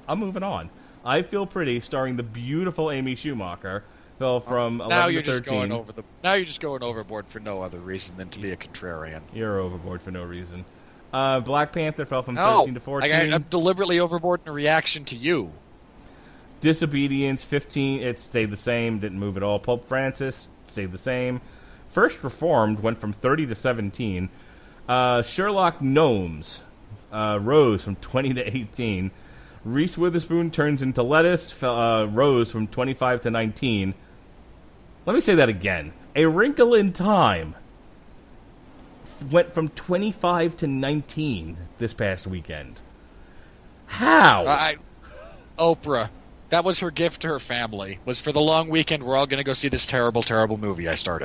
Speaker 2: I'm moving on. I Feel Pretty, starring the beautiful Amy Schumacher, fell from 11
Speaker 3: Now
Speaker 2: to
Speaker 3: you're
Speaker 2: 13.
Speaker 3: just going overboard for no other reason than to be a contrarian.
Speaker 2: You're overboard for no reason. Black Panther fell from
Speaker 3: No,
Speaker 2: 13 to 14.
Speaker 3: I'm deliberately overboard in a reaction to you.
Speaker 2: Disobedience 15, it stayed the same, didn't move at all. Pope Francis stayed the same. First Reformed went from 30 to 17. Sherlock Gnomes rose from 20 to 18. Reese Witherspoon Turns into Lettuce rose from 25 to 19. Let me say that again. A Wrinkle in Time went from 25 to 19 this past weekend. How?
Speaker 3: Oprah. That was her gift to her family. Was for the long weekend, we're all going to go see this terrible, terrible movie I starred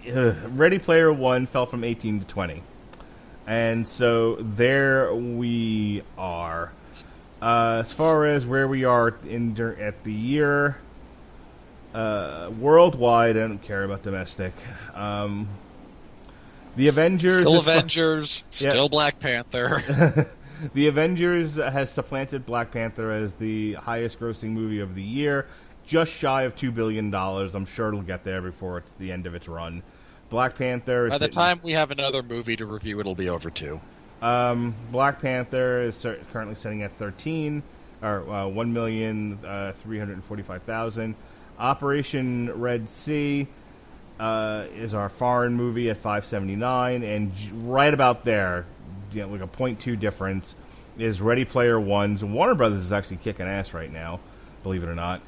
Speaker 3: in.
Speaker 2: Ready Player One fell from 18 to 20. And so there we are. As far as where we are at the year, worldwide, I don't care about domestic. The Avengers...
Speaker 3: Still Avengers, still Black Panther.
Speaker 2: The Avengers has supplanted Black Panther as the highest-grossing movie of the year, just shy of $2 billion. I'm sure it'll get there before it's the end of its run. Black Panther...
Speaker 3: By the time we have another movie to review, it'll be over 2.
Speaker 2: Black Panther is currently sitting at 13, or 1,345,000. Operation Red Sea is our foreign movie at 579, and right about there, like a 0.2 difference, is Ready Player One. So Warner Brothers is actually kicking ass right now, believe it or not.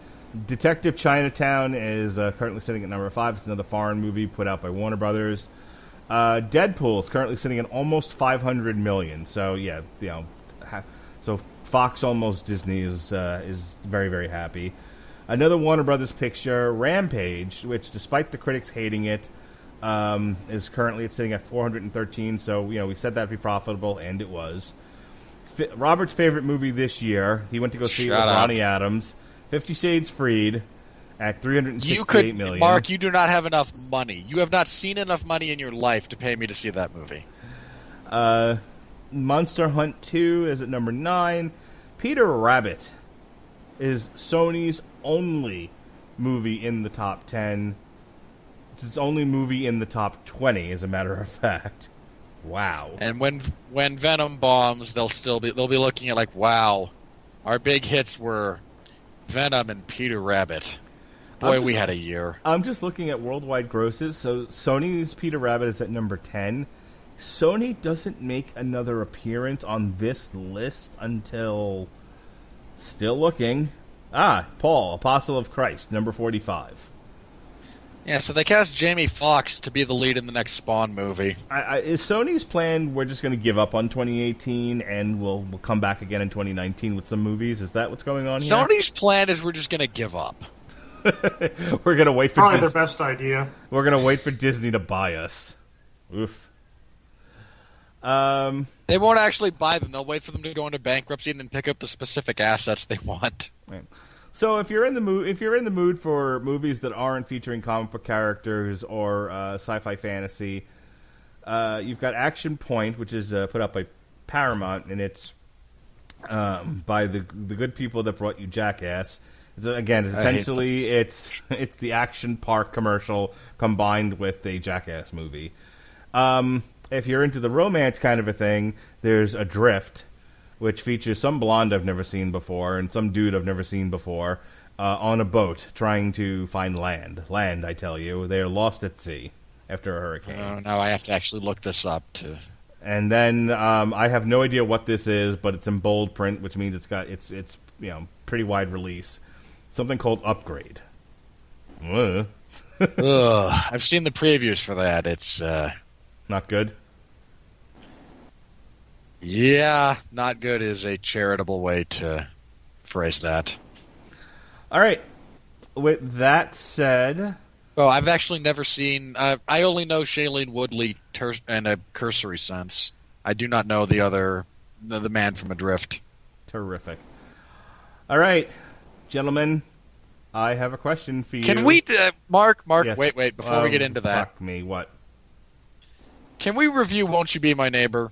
Speaker 2: Detective Chinatown is currently sitting at number 5. It's another foreign movie put out by Warner Brothers. Deadpool is currently sitting at almost 500 million. So yeah, so Fox almost Disney is very, very happy. Another Warner Brothers picture, Rampage, which despite the critics hating it, is currently sitting at 413. So we said that'd be profitable, and it was. Robert's favorite movie this year, he went to go see it with Ronnie Adams, 50 Shades Freed, at 368 million.
Speaker 3: Mark, you do not have enough money. You have not seen enough money in your life to pay me to see that movie.
Speaker 2: Monster Hunt 2 is at number 9. Peter Rabbit is Sony's only movie in the top 10. It's its only movie in the top 20, as a matter of fact. Wow.
Speaker 3: And when Venom bombs, they'll be looking at like, wow, our big hits were Venom and Peter Rabbit. Boy, we had a year.
Speaker 2: I'm just looking at worldwide grosses. So Sony's Peter Rabbit is at number 10. Sony doesn't make another appearance on this list until... Still looking. Paul, Apostle of Christ, number 45.
Speaker 3: Yeah, so they cast Jamie Foxx to be the lead in the next Spawn movie.
Speaker 2: Is Sony's plan we're just going to give up on 2018 and we'll come back again in 2019 with some movies? Is that what's going on here?
Speaker 3: Sony's plan is we're just going to give up.
Speaker 2: We're going to wait for
Speaker 4: probably their best idea.
Speaker 2: We're going to wait for Disney to buy us. Oof.
Speaker 3: They won't actually buy them. They'll wait for them to go into bankruptcy and then pick up the specific assets they want.
Speaker 2: Right. So if you're in the mood for movies that aren't featuring comic book characters or sci-fi fantasy, you've got Action Point, which is put up by Paramount, and it's by the good people that brought you Jackass. It's essentially it's the Action Park commercial combined with a Jackass movie. If you're into the romance kind of a thing, there's Adrift, which features some blonde I've never seen before and some dude I've never seen before on a boat trying to find land. Land, I tell you. They are lost at sea after a hurricane.
Speaker 3: Oh, no, I have to actually look this up, too.
Speaker 2: And then I have no idea what this is, but it's in bold print, which means it's pretty wide release. Something called Upgrade.
Speaker 3: Ugh. I've seen the previews for that. It's...
Speaker 2: Not good?
Speaker 3: Yeah, not good is a charitable way to phrase that.
Speaker 2: All right. With that said...
Speaker 3: Well, I've actually never seen... I only know Shailene Woodley in a cursory sense. I do not know the man from Adrift.
Speaker 2: Terrific. All right, gentlemen, I have a question for you.
Speaker 3: Can we... Mark,
Speaker 2: yes.
Speaker 3: wait, before we get into that.
Speaker 2: Fuck me, what?
Speaker 3: Can we review Won't You Be My Neighbor?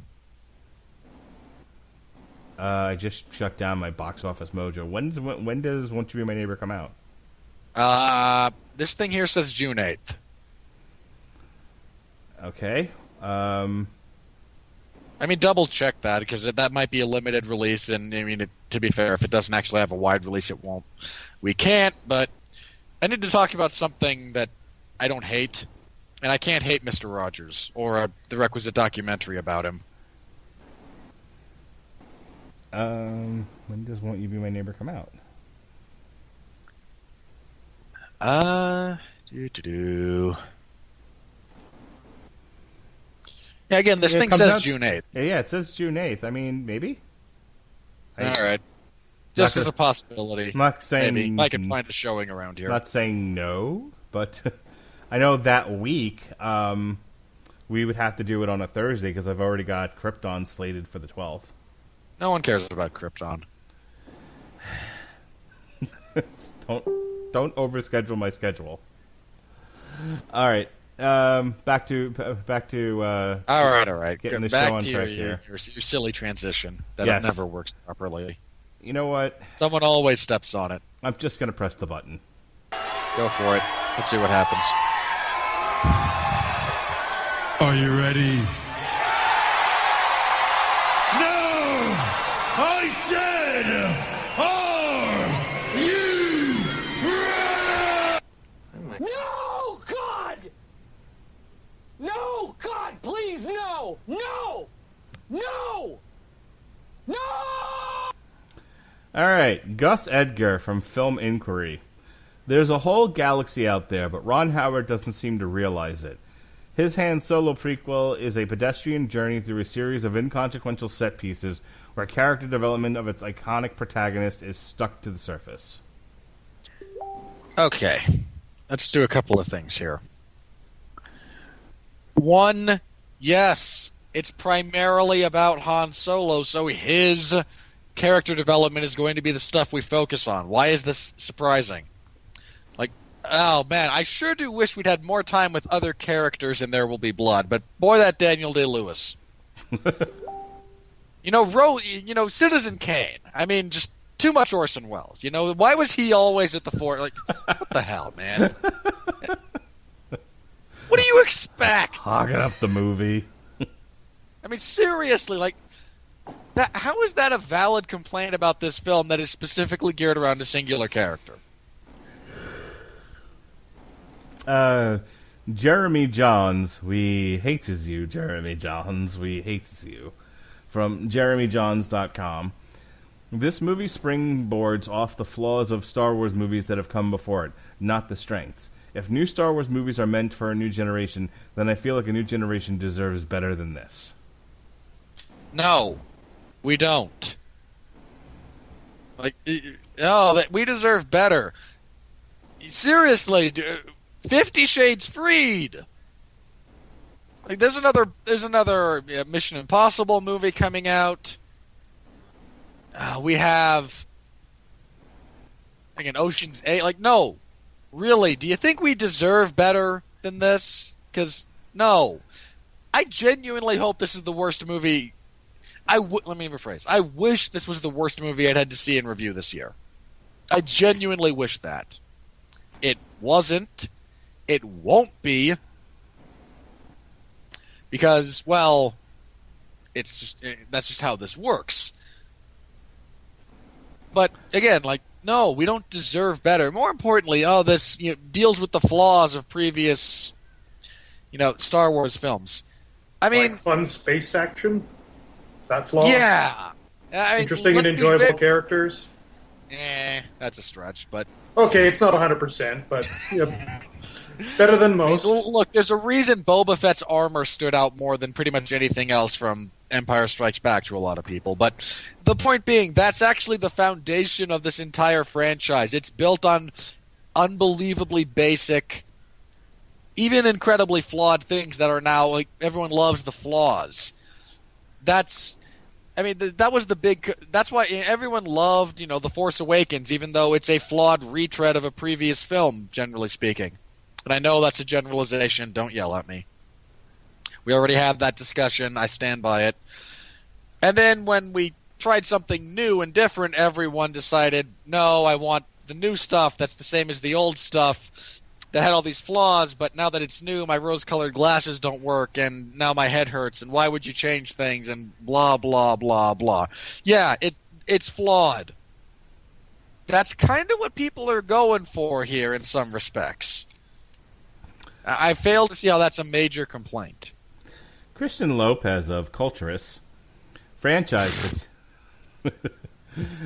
Speaker 2: I just shut down my box office mojo. When does Won't You Be My Neighbor come out?
Speaker 3: This thing here says June 8th.
Speaker 2: Okay. I
Speaker 3: mean, double check that, because that might be a limited release, and I mean, to be fair, if it doesn't actually have a wide release, it won't. We can't, but I need to talk about something that I don't hate, and I can't hate Mr. Rogers, or the requisite documentary about him.
Speaker 2: When does Won't You Be My Neighbor come out?
Speaker 3: Yeah, again, this thing says June 8th.
Speaker 2: Yeah, it says June 8th. I mean, maybe?
Speaker 3: All right. Just as a possibility.
Speaker 2: I'm not saying...
Speaker 3: Maybe I can find a showing around here.
Speaker 2: I'm not saying no, but I know that week we would have to do it on a Thursday because I've already got Krypton slated for the 12th.
Speaker 3: No one cares about Krypton.
Speaker 2: Don't overschedule my schedule. All right. Back to
Speaker 3: all right.
Speaker 2: Getting the
Speaker 3: back
Speaker 2: show on
Speaker 3: to
Speaker 2: track
Speaker 3: your silly transition that
Speaker 2: Yes.
Speaker 3: never works properly.
Speaker 2: You know what?
Speaker 3: Someone always steps on it.
Speaker 2: I'm just going to press the button.
Speaker 3: Go for it. Let's see what happens.
Speaker 6: Are you ready? I said, are you ready?
Speaker 7: No, God! No, God, please, no! No! No! No!
Speaker 2: All right, Gus Edgar from Film Inquiry. There's a whole galaxy out there, but Ron Howard doesn't seem to realize it. His Han Solo prequel is a pedestrian journey through a series of inconsequential set pieces where character development of its iconic protagonist is stuck to the surface.
Speaker 3: Okay, let's do a couple of things here. One, yes, it's primarily about Han Solo, so his character development is going to be the stuff we focus on. Why is this surprising? Like, oh man, I sure do wish we'd had more time with other characters in There Will Be Blood, but boy, that Daniel Day-Lewis. Citizen Kane. I mean, just too much Orson Welles. Why was he always at the fore? Like, what the hell, man? What do you expect?
Speaker 2: Hogging up the movie.
Speaker 3: I mean, seriously, like, how is that a valid complaint about this film that is specifically geared around a singular character?
Speaker 2: Jeremy Johns, we hates you, Jeremy Johns, we hates you. From JeremyJohns.com. This movie springboards off the flaws of Star Wars movies that have come before it, not the strengths. If new Star Wars movies are meant for a new generation, then I feel like a new generation deserves better than this. No, we don't. We deserve better. Seriously, 50 Shades Freed. Like, there's another Mission Impossible movie coming out. We have an Ocean's 8. Like, no, really, do you think we deserve better than this? Because no, I genuinely hope this is the worst movie. Let me rephrase. I wish this was the worst movie I'd had to see in review this year. I genuinely wish that. It wasn't. It won't be. Because, well, that's just how this works. But again, like, no, we don't deserve better. More importantly, this deals with the flaws of previous, Star Wars films. I mean,
Speaker 4: like fun space action. That flaw.
Speaker 3: Yeah.
Speaker 4: Interesting and enjoyable characters.
Speaker 3: That's a stretch, but
Speaker 4: okay, it's not 100%, but better than most.
Speaker 3: Look, there's a reason Boba Fett's armor stood out more than pretty much anything else from Empire Strikes Back to a lot of people. But the point being, that's actually the foundation of this entire franchise. It's built on unbelievably basic, even incredibly flawed things that are now, like, everyone loves the flaws. That was the big. That's why everyone loved, The Force Awakens, even though it's a flawed retread of a previous film, generally speaking. And I know that's a generalization. Don't yell at me. We already had that discussion. I stand by it. And then when we tried something new and different, everyone decided, no, I want the new stuff that's the same as the old stuff that had all these flaws, but now that it's new, my rose-colored glasses don't work, and now my head hurts, and why would you change things, and blah, blah, blah, blah. Yeah, it's flawed. That's kind of what people are going for here in some respects. I fail to see how that's a major complaint.
Speaker 2: Christian Lopez of Culturist.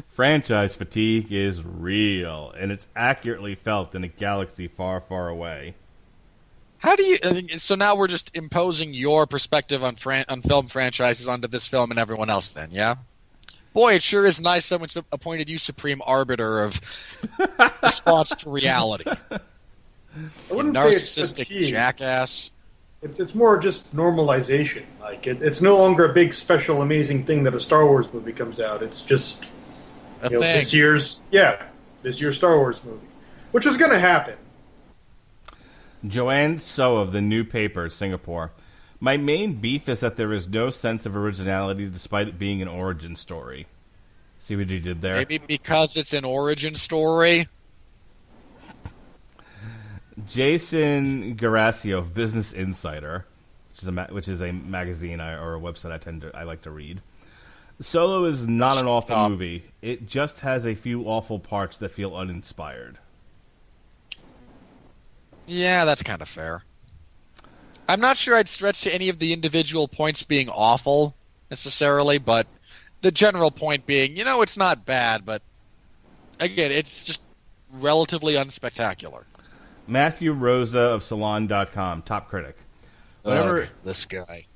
Speaker 2: Franchise fatigue is real, and it's accurately felt in a galaxy far, far away.
Speaker 3: How do you? So now we're just imposing your perspective on film franchises onto this film and everyone else. Then, yeah. Boy, it sure is nice someone appointed you supreme arbiter of response to reality.
Speaker 4: I wouldn't
Speaker 3: you
Speaker 4: say it's
Speaker 3: narcissistic
Speaker 4: fatigue.
Speaker 3: Jackass.
Speaker 4: It's more just normalization. Like it's no longer a big, special, amazing thing that a Star Wars movie comes out. It's just this year's Star Wars movie, which is going to happen.
Speaker 2: Joanne So of the New Paper, Singapore. My main beef is that there is no sense of originality despite it being an origin story. See what he did there?
Speaker 3: Maybe because it's an origin story.
Speaker 2: Jason Garasio of Business Insider, which is a magazine or a website I like to read. Solo is not an awful movie. It just has a few awful parts that feel uninspired.
Speaker 3: Yeah, that's kind of fair. I'm not sure I'd stretch to any of the individual points being awful, necessarily, but the general point being, it's not bad, but again, it's just relatively unspectacular.
Speaker 2: Matthew Rosa of Salon.com, top critic. Whenever
Speaker 3: this guy.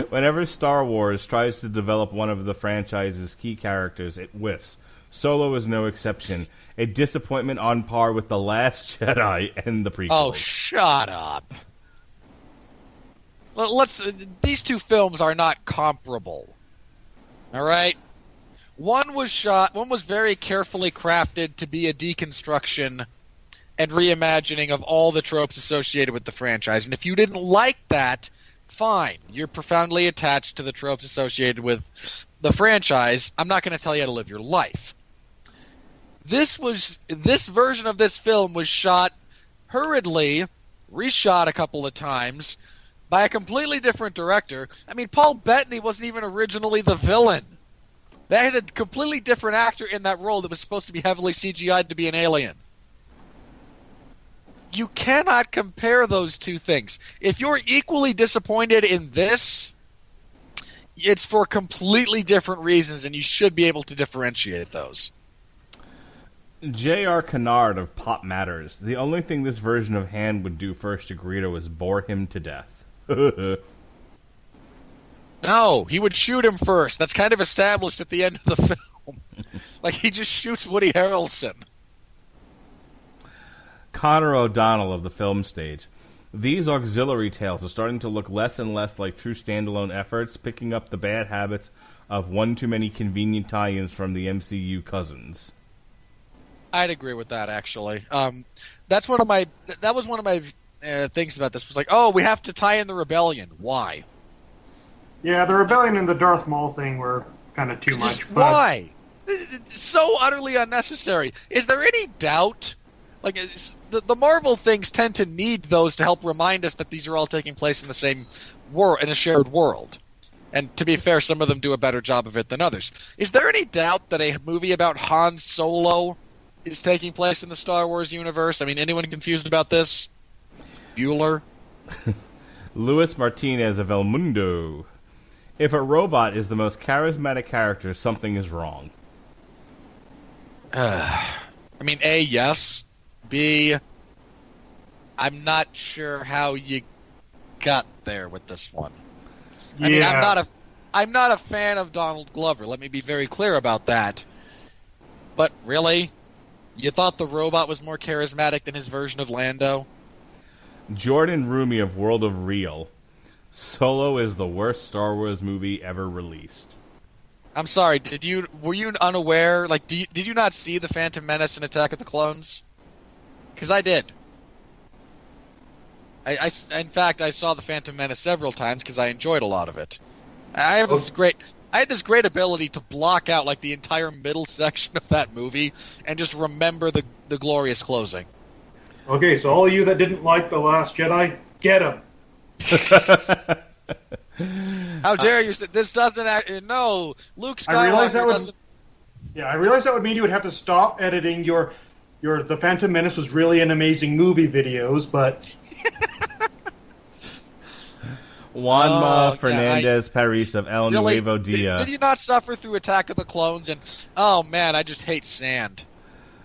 Speaker 2: Whenever Star Wars tries to develop one of the franchise's key characters, it whiffs. Solo is no exception. A disappointment on par with The Last Jedi and the prequels.
Speaker 3: Oh, shut up. Well, these two films are not comparable. All right? One was very carefully crafted to be a deconstruction and reimagining of all the tropes associated with the franchise. And if you didn't like that, fine. You're profoundly attached to the tropes associated with the franchise. I'm not going to tell you how to live your life. This version of this film was shot hurriedly, reshot a couple of times, by a completely different director. I mean, Paul Bettany wasn't even originally the villain. They had a completely different actor in that role that was supposed to be heavily CGI'd to be an alien. You cannot compare those two things. If you're equally disappointed in this, it's for completely different reasons, and you should be able to differentiate those.
Speaker 2: J.R. Kennard of Pop Matters. The only thing this version of Han would do first to Greedo was bore him to death.
Speaker 3: No, he would shoot him first. That's kind of established at the end of the film. Like, he just shoots Woody Harrelson.
Speaker 2: Connor O'Donnell of the Film Stage. These auxiliary tales are starting to look less and less like true standalone efforts, picking up the bad habits of one too many convenient tie-ins from the MCU cousins.
Speaker 3: I'd agree with that, actually. That was one of my things about this. Was like, oh, we have to tie in the rebellion. Why?
Speaker 4: Yeah, the rebellion and the Darth Maul thing were kind of too much. But...
Speaker 3: Why? It's so utterly unnecessary. Is there any doubt? Like, the Marvel things tend to need those to help remind us that these are all taking place in the same world, in a shared world. And to be fair, some of them do a better job of it than others. Is there any doubt that a movie about Han Solo is taking place in the Star Wars universe? I mean, anyone confused about this? Bueller?
Speaker 2: Luis Martinez of El Mundo. If a robot is the most charismatic character, something is wrong.
Speaker 3: I mean, A, yes. B, I'm not sure how you got there with this one. I mean, I'm not a fan of Donald Glover. Let me be very clear about that. But really, you thought the robot was more charismatic than his version of Lando?
Speaker 2: Jordan Rumi of World of Real. Solo is the worst Star Wars movie ever released.
Speaker 3: I'm sorry. Were you unaware? Like, did you not see The Phantom Menace and Attack of the Clones? Because I did. In fact, I saw The Phantom Menace several times because I enjoyed a lot of it. I had this great ability to block out like the entire middle section of that movie and just remember the glorious closing.
Speaker 4: Okay, so all you that didn't like The Last Jedi, get him.
Speaker 3: How dare you say this doesn't no, Luke Skywalker doesn't.
Speaker 4: Yeah, I realize that would mean you would have to stop editing your The Phantom Menace was really an amazing movie videos, but
Speaker 2: Juanma Fernandez Paris of El Nuevo Dia.
Speaker 3: Did you not suffer through Attack of the Clones? And oh man, I just hate sand.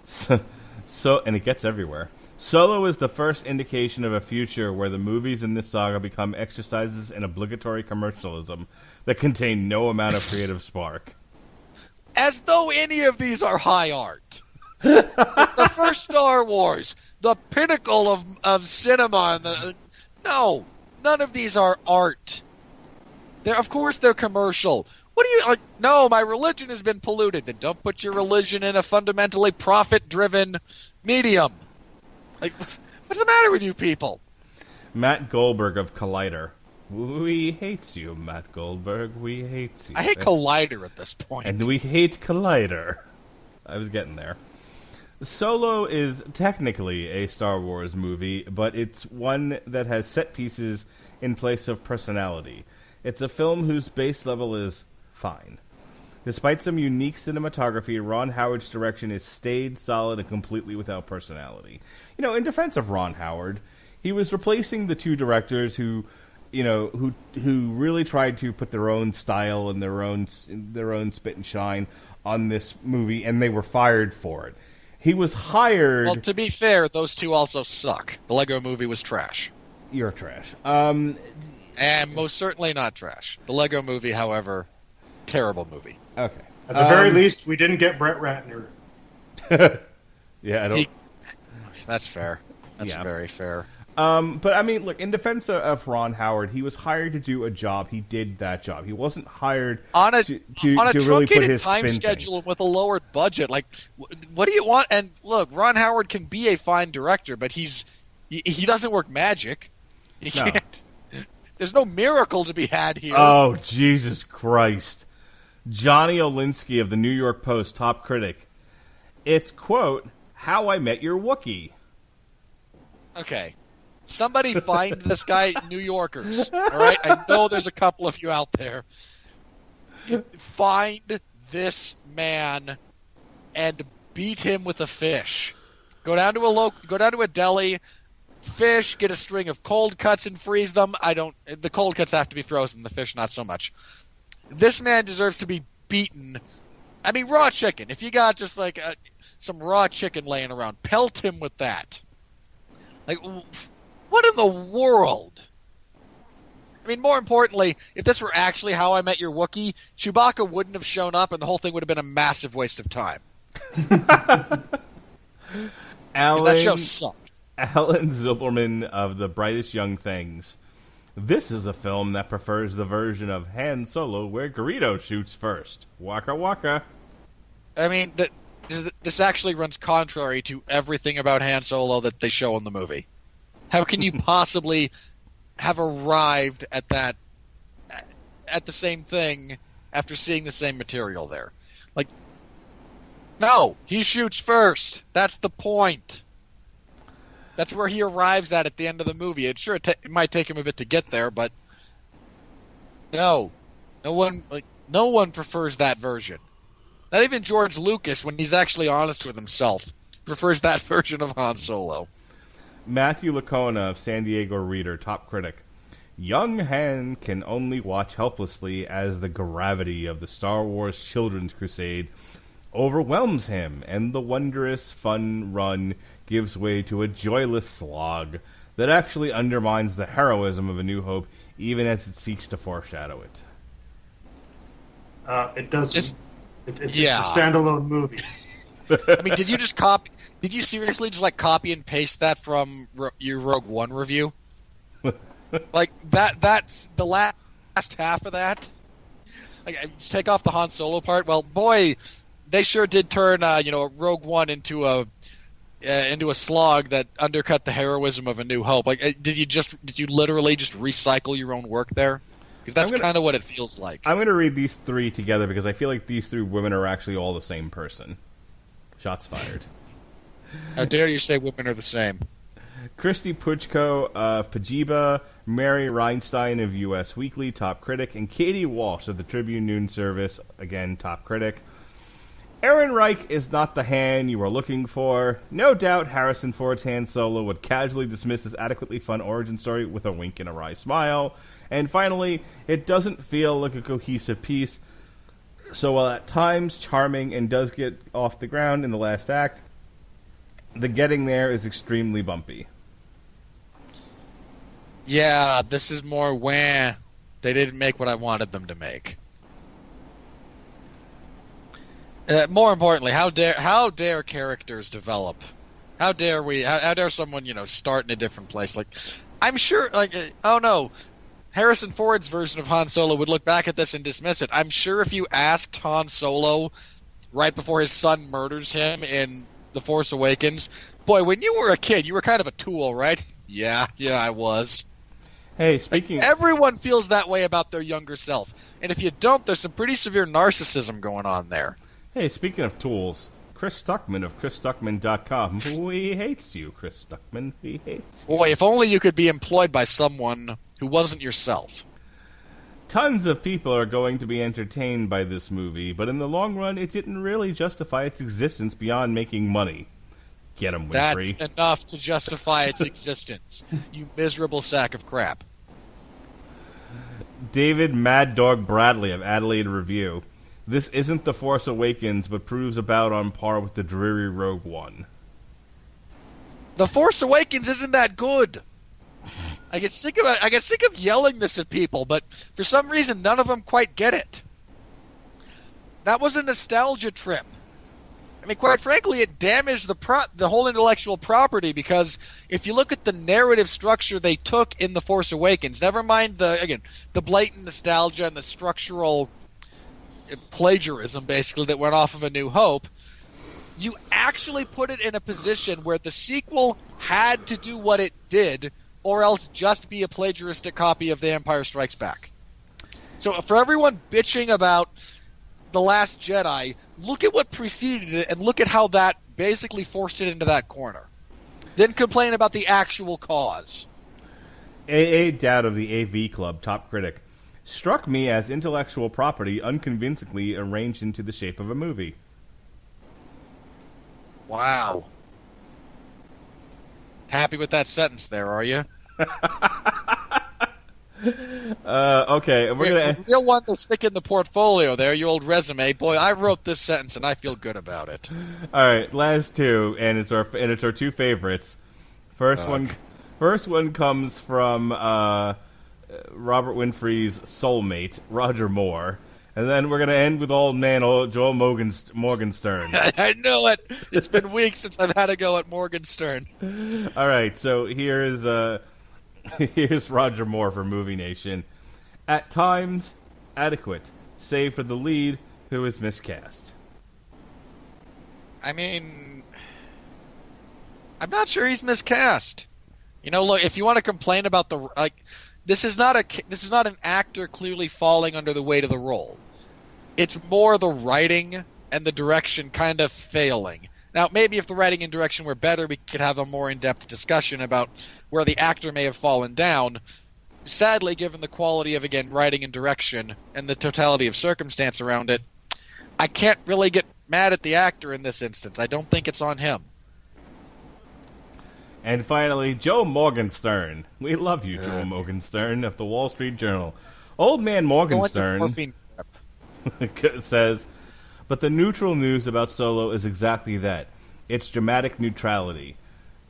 Speaker 2: So and it gets everywhere. Solo is the first indication of a future where the movies in this saga become exercises in obligatory commercialism that contain no amount of creative spark.
Speaker 3: As though any of these are high art. The first Star Wars, the pinnacle of cinema. No, none of these are art. Of course they're commercial. What do you like? No, my religion has been polluted. Then don't put your religion in a fundamentally profit-driven medium. Like, what's the matter with you people?
Speaker 2: Matt Goldberg of Collider. We hate you, Matt Goldberg. We hate you.
Speaker 3: I hate Collider at this point.
Speaker 2: And we hate Collider. I was getting there. Solo is technically a Star Wars movie, but it's one that has set pieces in place of personality. It's a film whose base level is fine. Despite some unique cinematography, Ron Howard's direction is staid, solid, and completely without personality. You know, in defense of Ron Howard, he was replacing the two directors who really tried to put their own style and their own spit and shine on this movie, and they were fired for it. He was hired...
Speaker 3: Well, to be fair, those two also suck. The Lego Movie was trash.
Speaker 2: You're trash.
Speaker 3: And most certainly not trash. The Lego Movie, however, terrible movie.
Speaker 2: Okay.
Speaker 4: At the very least, we didn't get Brett Ratner.
Speaker 2: Yeah, I don't...
Speaker 3: That's fair. That's very fair.
Speaker 2: But I mean, look, in defense of Ron Howard, he was hired to do a job. He did that job. He wasn't hired
Speaker 3: on a
Speaker 2: to
Speaker 3: truncated
Speaker 2: really put his
Speaker 3: time
Speaker 2: spin
Speaker 3: schedule
Speaker 2: thing.
Speaker 3: with a lowered budget. Like, what do you want? And look, Ron Howard can be a fine director, but he doesn't work magic. He can't. There's no miracle to be had here.
Speaker 2: Oh, Jesus Christ. Johnny Olinsky of the New York Post, top critic. It's, quote, How I Met Your Wookiee.
Speaker 3: Okay. Somebody find this guy, New Yorkers. All right? I know there's a couple of you out there. Find this man and beat him with a fish. Go down to a deli, fish, get a string of cold cuts and freeze them. The cold cuts have to be frozen, the fish not so much. This man deserves to be beaten. I mean, raw chicken. If you got just like some raw chicken laying around, pelt him with that. Like, what in the world? I mean, more importantly, if this were actually How I Met Your Wookiee, Chewbacca wouldn't have shown up and the whole thing would have been a massive waste of time. That show sucked.
Speaker 2: Alan Zilberman of The Brightest Young Things. This is a film that prefers the version of Han Solo where Greedo shoots first. Waka waka.
Speaker 3: I mean, this actually runs contrary to everything about Han Solo that they show in the movie. How can you possibly have arrived at the same thing after seeing the same material there? Like, no, he shoots first. That's the point. That's where he arrives at the end of the movie. It might take him a bit to get there, but no one prefers that version. Not even George Lucas, when he's actually honest with himself, prefers that version of Han Solo.
Speaker 2: Matthew Lacona of San Diego Reader, top critic. Young Han can only watch helplessly as the gravity of the Star Wars Children's Crusade overwhelms him, and the wondrous, fun run gives way to a joyless slog that actually undermines the heroism of A New Hope, even as it seeks to foreshadow it.
Speaker 4: It doesn't. It's a standalone movie.
Speaker 3: I mean, did you seriously just copy and paste that from your Rogue One review? Like that's the last half of that. Just take off the Han Solo part. Well, boy, they sure did turn Rogue One into a slog that undercut the heroism of A New Hope. Did you literally just recycle your own work there? Because that's kind of what it feels like.
Speaker 2: I'm going to read these three together because I feel like these three women are actually all the same person. Shots fired.
Speaker 3: How dare you say women are the same?
Speaker 2: Christy Puchko of Pajiba, Mary Reinstein of U.S. Weekly, top critic, and Katie Walsh of the Tribune Noon Service, again, top critic. Ehrenreich is not the Han you are looking for. No doubt Harrison Ford's Han Solo would casually dismiss his adequately fun origin story with a wink and a wry smile. And finally, it doesn't feel like a cohesive piece. So while at times charming and does get off the ground in the last act, the getting there is extremely bumpy.
Speaker 3: Yeah, this is more wah. They didn't make what I wanted them to make. More importantly, how dare characters develop? How dare someone, start in a different place? I'm sure, oh no, Harrison Ford's version of Han Solo would look back at this and dismiss it. I'm sure if you asked Han Solo right before his son murders him in The Force Awakens, boy, when you were a kid, you were kind of a tool, right? Yeah, I was.
Speaker 2: Hey, speaking...
Speaker 3: everyone feels that way about their younger self. And if you don't, there's some pretty severe narcissism going on there.
Speaker 2: Hey, speaking of tools, Chris Stuckman of ChrisStuckman.com. We hates you, Chris Stuckman. We hates you.
Speaker 3: Boy, if only you could be employed by someone who wasn't yourself.
Speaker 2: Tons of people are going to be entertained by this movie, but in the long run, it didn't really justify its existence beyond making money. Get him, Winfree.
Speaker 3: That's enough to justify its existence. You miserable sack of crap.
Speaker 2: David Mad Dog Bradley of Adelaide Review. This isn't The Force Awakens, but proves about on par with the dreary Rogue One.
Speaker 3: The Force Awakens isn't that good. I get sick of yelling this at people, but for some reason none of them quite get it. That was a nostalgia trip. I mean, quite frankly, it damaged the whole intellectual property, because if you look at the narrative structure they took in The Force Awakens, never mind the blatant nostalgia and the structural plagiarism, basically, that went off of A New Hope, you actually put it in a position where the sequel had to do what it did, or else just be a plagiaristic copy of The Empire Strikes Back. So for everyone bitching about The Last Jedi, look at what preceded it and look at how that basically forced it into that corner. Then complain about the actual cause.
Speaker 2: A.A. Dowd of the AV Club, top critic, struck me as intellectual property unconvincingly arranged into the shape of a movie.
Speaker 3: Wow. Happy with that sentence there, are you?
Speaker 2: Okay, and we're gonna
Speaker 3: the real one to stick in the portfolio there, your old resume. Boy, I wrote this sentence and I feel good about it.
Speaker 2: All right, last two, and it's our two favorites. First one comes from Robert Winfree's soulmate, Roger Moore, and then we're gonna end with old man Joel Morgenstern.
Speaker 3: I know it. It's been weeks since I've had a go at Morgenstern.
Speaker 2: All right, so here's Roger Moore for Movie Nation. At times, adequate, save for the lead, who is miscast.
Speaker 3: I mean, I'm not sure he's miscast. You know, look, if you want to complain about this is not an actor clearly falling under the weight of the role. It's more the writing and the direction kind of failing. Now, maybe if the writing and direction were better, we could have a more in-depth discussion about where the actor may have fallen down. Sadly, given the quality of, again, writing and direction and the totality of circumstance around it, I can't really get mad at the actor in this instance. I don't think it's on him.
Speaker 2: And finally, Joe Morgenstern. We love you, Joe Morgenstern of the Wall Street Journal. Old man Morgenstern says, but the neutral news about Solo is exactly that. It's dramatic neutrality.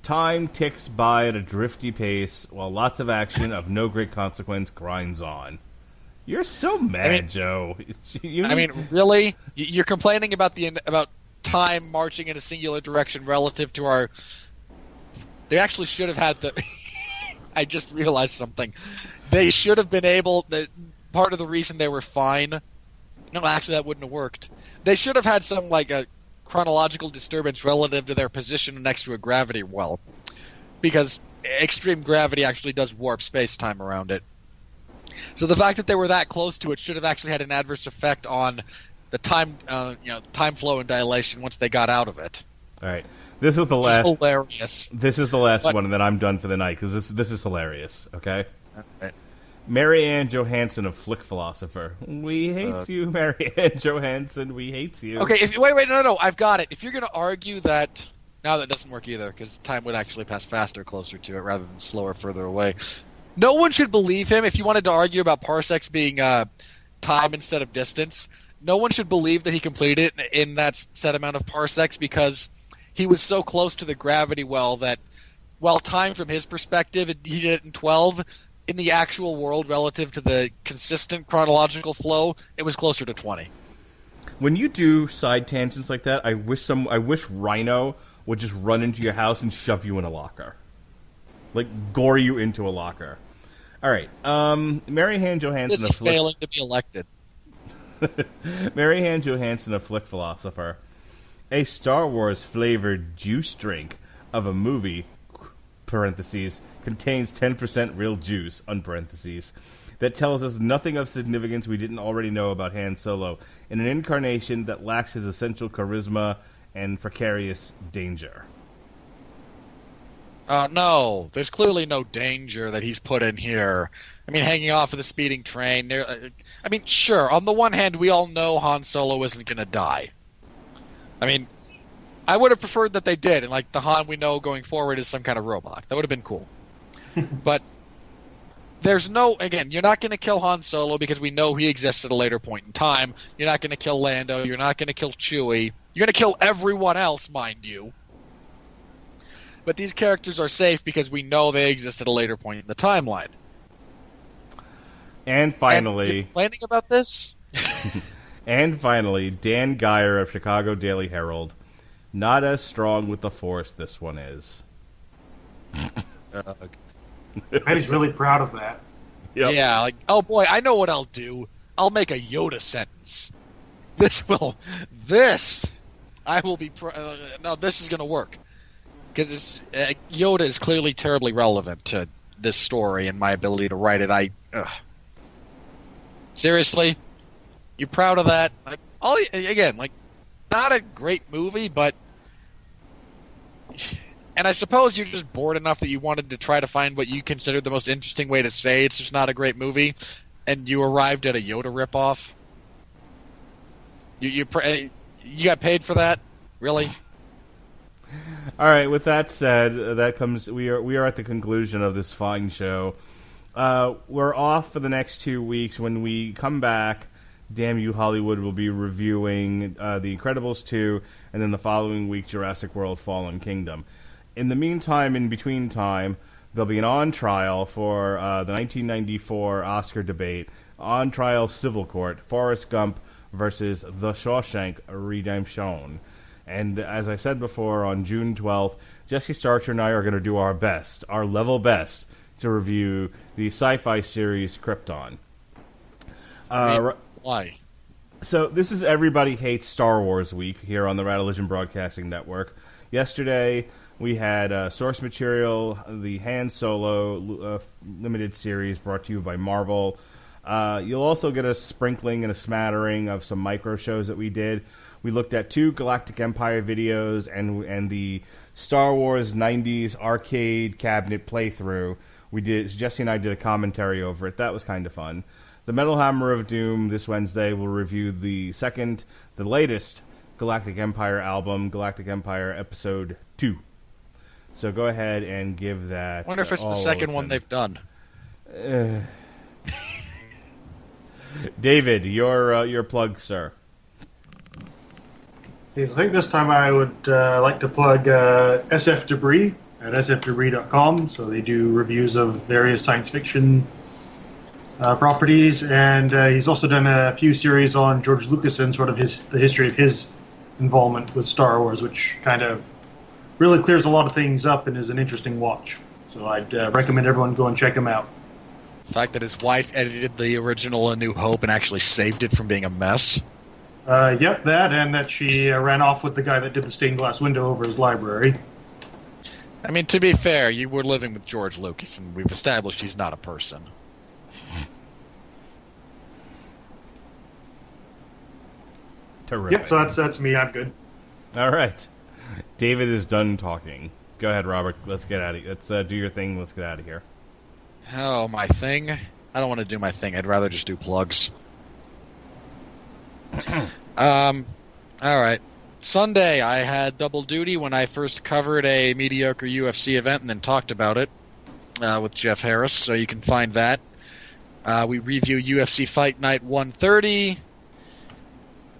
Speaker 2: Time ticks by at a drifty pace, while lots of action of no great consequence grinds on. You're so mad, Joe.
Speaker 3: Really? You're complaining about about time marching in a singular direction relative to our... They actually should have had the... I just realized something. They should have been able... Part of the reason they were fine... No, actually, that wouldn't have worked. They should have had some, a chronological disturbance relative to their position next to a gravity well. Because extreme gravity actually does warp space-time around it. So the fact that they were that close to it should have actually had an adverse effect on the time flow and dilation once they got out of it.
Speaker 2: All right. This is the last...
Speaker 3: hilarious.
Speaker 2: This is the last one, and then I'm done for the night, because this is hilarious, okay?
Speaker 3: Okay.
Speaker 2: Mary Ann Johansson of Flick Philosopher. We hate you, Mary Ann Johansson. We hate you.
Speaker 3: Okay, wait, no, I've got it. If you're going to argue that... No, that doesn't work either, because time would actually pass faster closer to it rather than slower further away. No one should believe him. If you wanted to argue about parsecs being time instead of distance, no one should believe that he completed it in that set amount of parsecs, because he was so close to the gravity well that, while time from his perspective, he did it in 12... In the actual world, relative to the consistent chronological flow, it was closer to 20.
Speaker 2: When you do side tangents like that, I wish Rhino would just run into your house and shove you in a locker, gore you into a locker. All right, Mary Ann Johansson of
Speaker 3: failing to be elected.
Speaker 2: Mary Ann Johansson of Flick Philosopher, a Star Wars flavored juice drink of a movie. Parentheses, contains 10% real juice, unparentheses, that tells us nothing of significance we didn't already know about Han Solo, in an incarnation that lacks his essential charisma and precarious danger.
Speaker 3: No, there's clearly no danger that he's put in here. I mean, hanging off of the speeding train. I mean, sure, on the one hand, we all know Han Solo isn't going to die. I mean, I would have preferred that they did, and like the Han we know going forward is some kind of robot. That would have been cool. But there's no, again, you're not going to kill Han Solo because we know he exists at a later point in time. You're not going to kill Lando. You're not going to kill Chewie. You're going to kill everyone else, mind you. But these characters are safe because we know they exist at a later point in the timeline.
Speaker 2: And finally...
Speaker 3: And you're complaining about this?
Speaker 2: And finally, Dan Geyer of Chicago Daily Herald. Not as strong with the Force, this one is.
Speaker 4: And he's really proud of that.
Speaker 2: Yep.
Speaker 3: Yeah, like, oh boy, I know what I'll do. I'll make a Yoda sentence. I will be... no, this is going to work. Because Yoda is clearly terribly relevant to this story and my ability to write it. Seriously? You proud of that? Like, not a great movie, but... And I suppose you're just bored enough that you wanted to try to find what you consider the most interesting way to say it's just not a great movie, and you arrived at a Yoda ripoff? You got paid for that? Really?
Speaker 2: All right. With that said, we are at the conclusion of this fine show. We're off for the next 2 weeks. When we come back, Damn You Hollywood will be reviewing The Incredibles 2, and then the following week, Jurassic World: Fallen Kingdom. In the meantime, in between time, there'll be an on trial for the 1994 Oscar debate. On trial civil court: Forrest Gump versus The Shawshank Redemption. And as I said before, on June 12th, Jesse Starcher and I are going to do our best, our level best, to review the sci-fi series Krypton.
Speaker 3: Why?
Speaker 2: So this is Everybody Hates Star Wars Week here on the Radulich and Broadcasting Network. Yesterday, we had source material, the Han Solo limited series brought to you by Marvel. You'll also get a sprinkling and a smattering of some micro shows that we did. We looked at 2 Galactic Empire videos and the Star Wars 90s arcade cabinet playthrough. Jesse and I did a commentary over it. That was kind of fun. The Metal Hammer of Doom this Wednesday will review the latest Galactic Empire album, Galactic Empire Episode 2. So go ahead and give that.
Speaker 3: I wonder if it's the second one they've done.
Speaker 2: David, your plug, sir.
Speaker 4: I think this time I would like to plug SF Debris at sfdebris.com. So they do reviews of various science fiction properties, and he's also done a few series on George Lucas and sort of the history of his involvement with Star Wars, which kind of really clears a lot of things up and is an interesting watch. So I'd recommend everyone go and check him out.
Speaker 3: The fact that his wife edited the original A New Hope and actually saved it from being a mess.
Speaker 4: Yep, that, and that she ran off with the guy that did the stained glass window over his library.
Speaker 3: I mean, to be fair, you were living with George Lucas, and we've established he's not a person.
Speaker 2: Terrific.
Speaker 4: Yep, so that's me. I'm good.
Speaker 2: All right. David is done talking. Go ahead, Robert. Let's get out of here. Let's do your thing. Let's get out of here.
Speaker 3: Oh, my thing? I don't want to do my thing. I'd rather just do plugs. All right. Sunday, I had double duty when I first covered a mediocre UFC event and then talked about it with Jeff Harris, so you can find that. We review UFC Fight Night 130.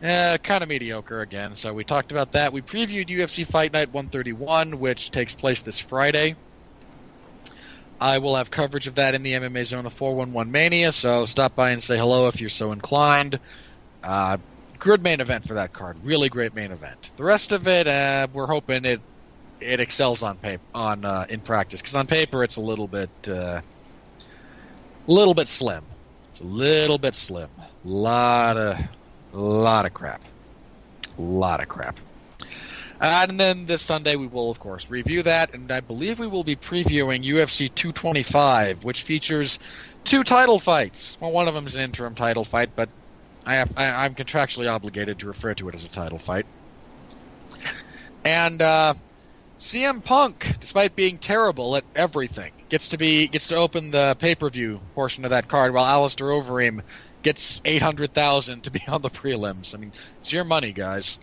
Speaker 3: Kind of mediocre again, so we talked about that. We previewed UFC Fight Night 131, which takes place this Friday. I will have coverage of that in the MMA Zone of 411 Mania, so stop by and say hello if you're so inclined. Good main event for that card. Really great main event. The rest of it, we're hoping it excels on paper, in practice, because on paper it's a little bit slim. It's a little bit slim. Lot of crap. And then this Sunday we will, of course, review that, and I believe we will be previewing UFC 225, which features 2 title fights. Well, one of them is an interim title fight, but I'm contractually obligated to refer to it as a title fight. And CM Punk, despite being terrible at everything, gets to open the pay-per-view portion of that card, while Alistair Overeem gets $800,000 to be on the prelims. I mean, it's your money, guys.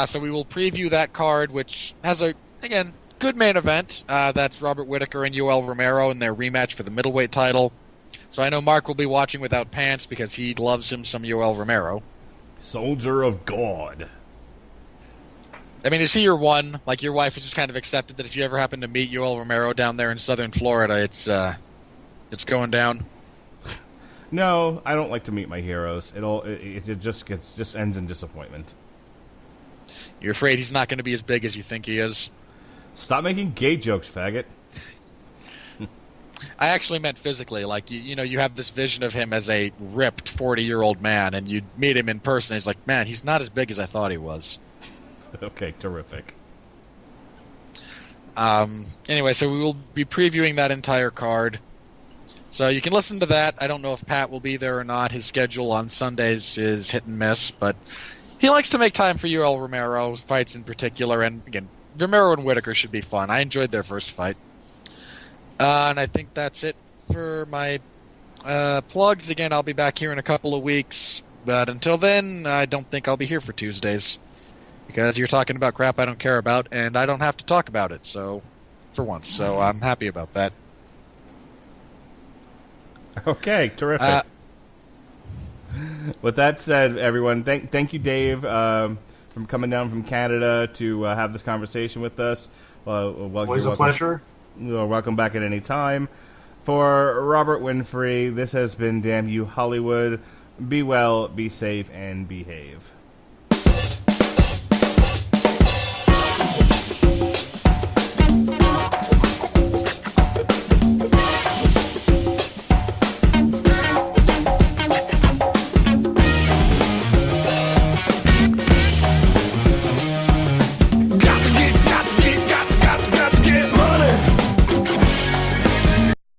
Speaker 3: So we will preview that card, which has again, good main event. That's Robert Whittaker and Yoel Romero in their rematch for the middleweight title. So I know Mark will be watching without pants because he loves him some Yoel Romero.
Speaker 2: Soldier of God.
Speaker 3: I mean, is he your one? Like, your wife has just kind of accepted that if you ever happen to meet Yoel Romero down there in southern Florida, it's going down?
Speaker 2: No, I don't like to meet my heroes. It just ends in disappointment.
Speaker 3: You're afraid he's not going to be as big as you think he is?
Speaker 2: Stop making gay jokes, faggot.
Speaker 3: I actually meant physically. Like, you have this vision of him as a ripped 40-year-old man, and you meet him in person, and he's like, man, he's not as big as I thought he was.
Speaker 2: Okay, terrific.
Speaker 3: Anyway, so we will be previewing that entire card. So you can listen to that. I don't know if Pat will be there or not. His schedule on Sundays is hit and miss, but he likes to make time for Yoel Romero's fights in particular. And again, Romero and Whittaker should be fun. I enjoyed their first fight. And I think that's it for my plugs. Again, I'll be back here in a couple of weeks. But until then, I don't think I'll be here for Tuesdays. Because you're talking about crap I don't care about, and I don't have to talk about it, so for once. So I'm happy about that.
Speaker 2: Okay, terrific. With that said, everyone, thank you, Dave, from coming down from Canada to have this conversation with us.
Speaker 4: Always a pleasure.
Speaker 2: Welcome back at any time. For Robert Winfree, this has been Damn You Hollywood. Be well, be safe, and behave.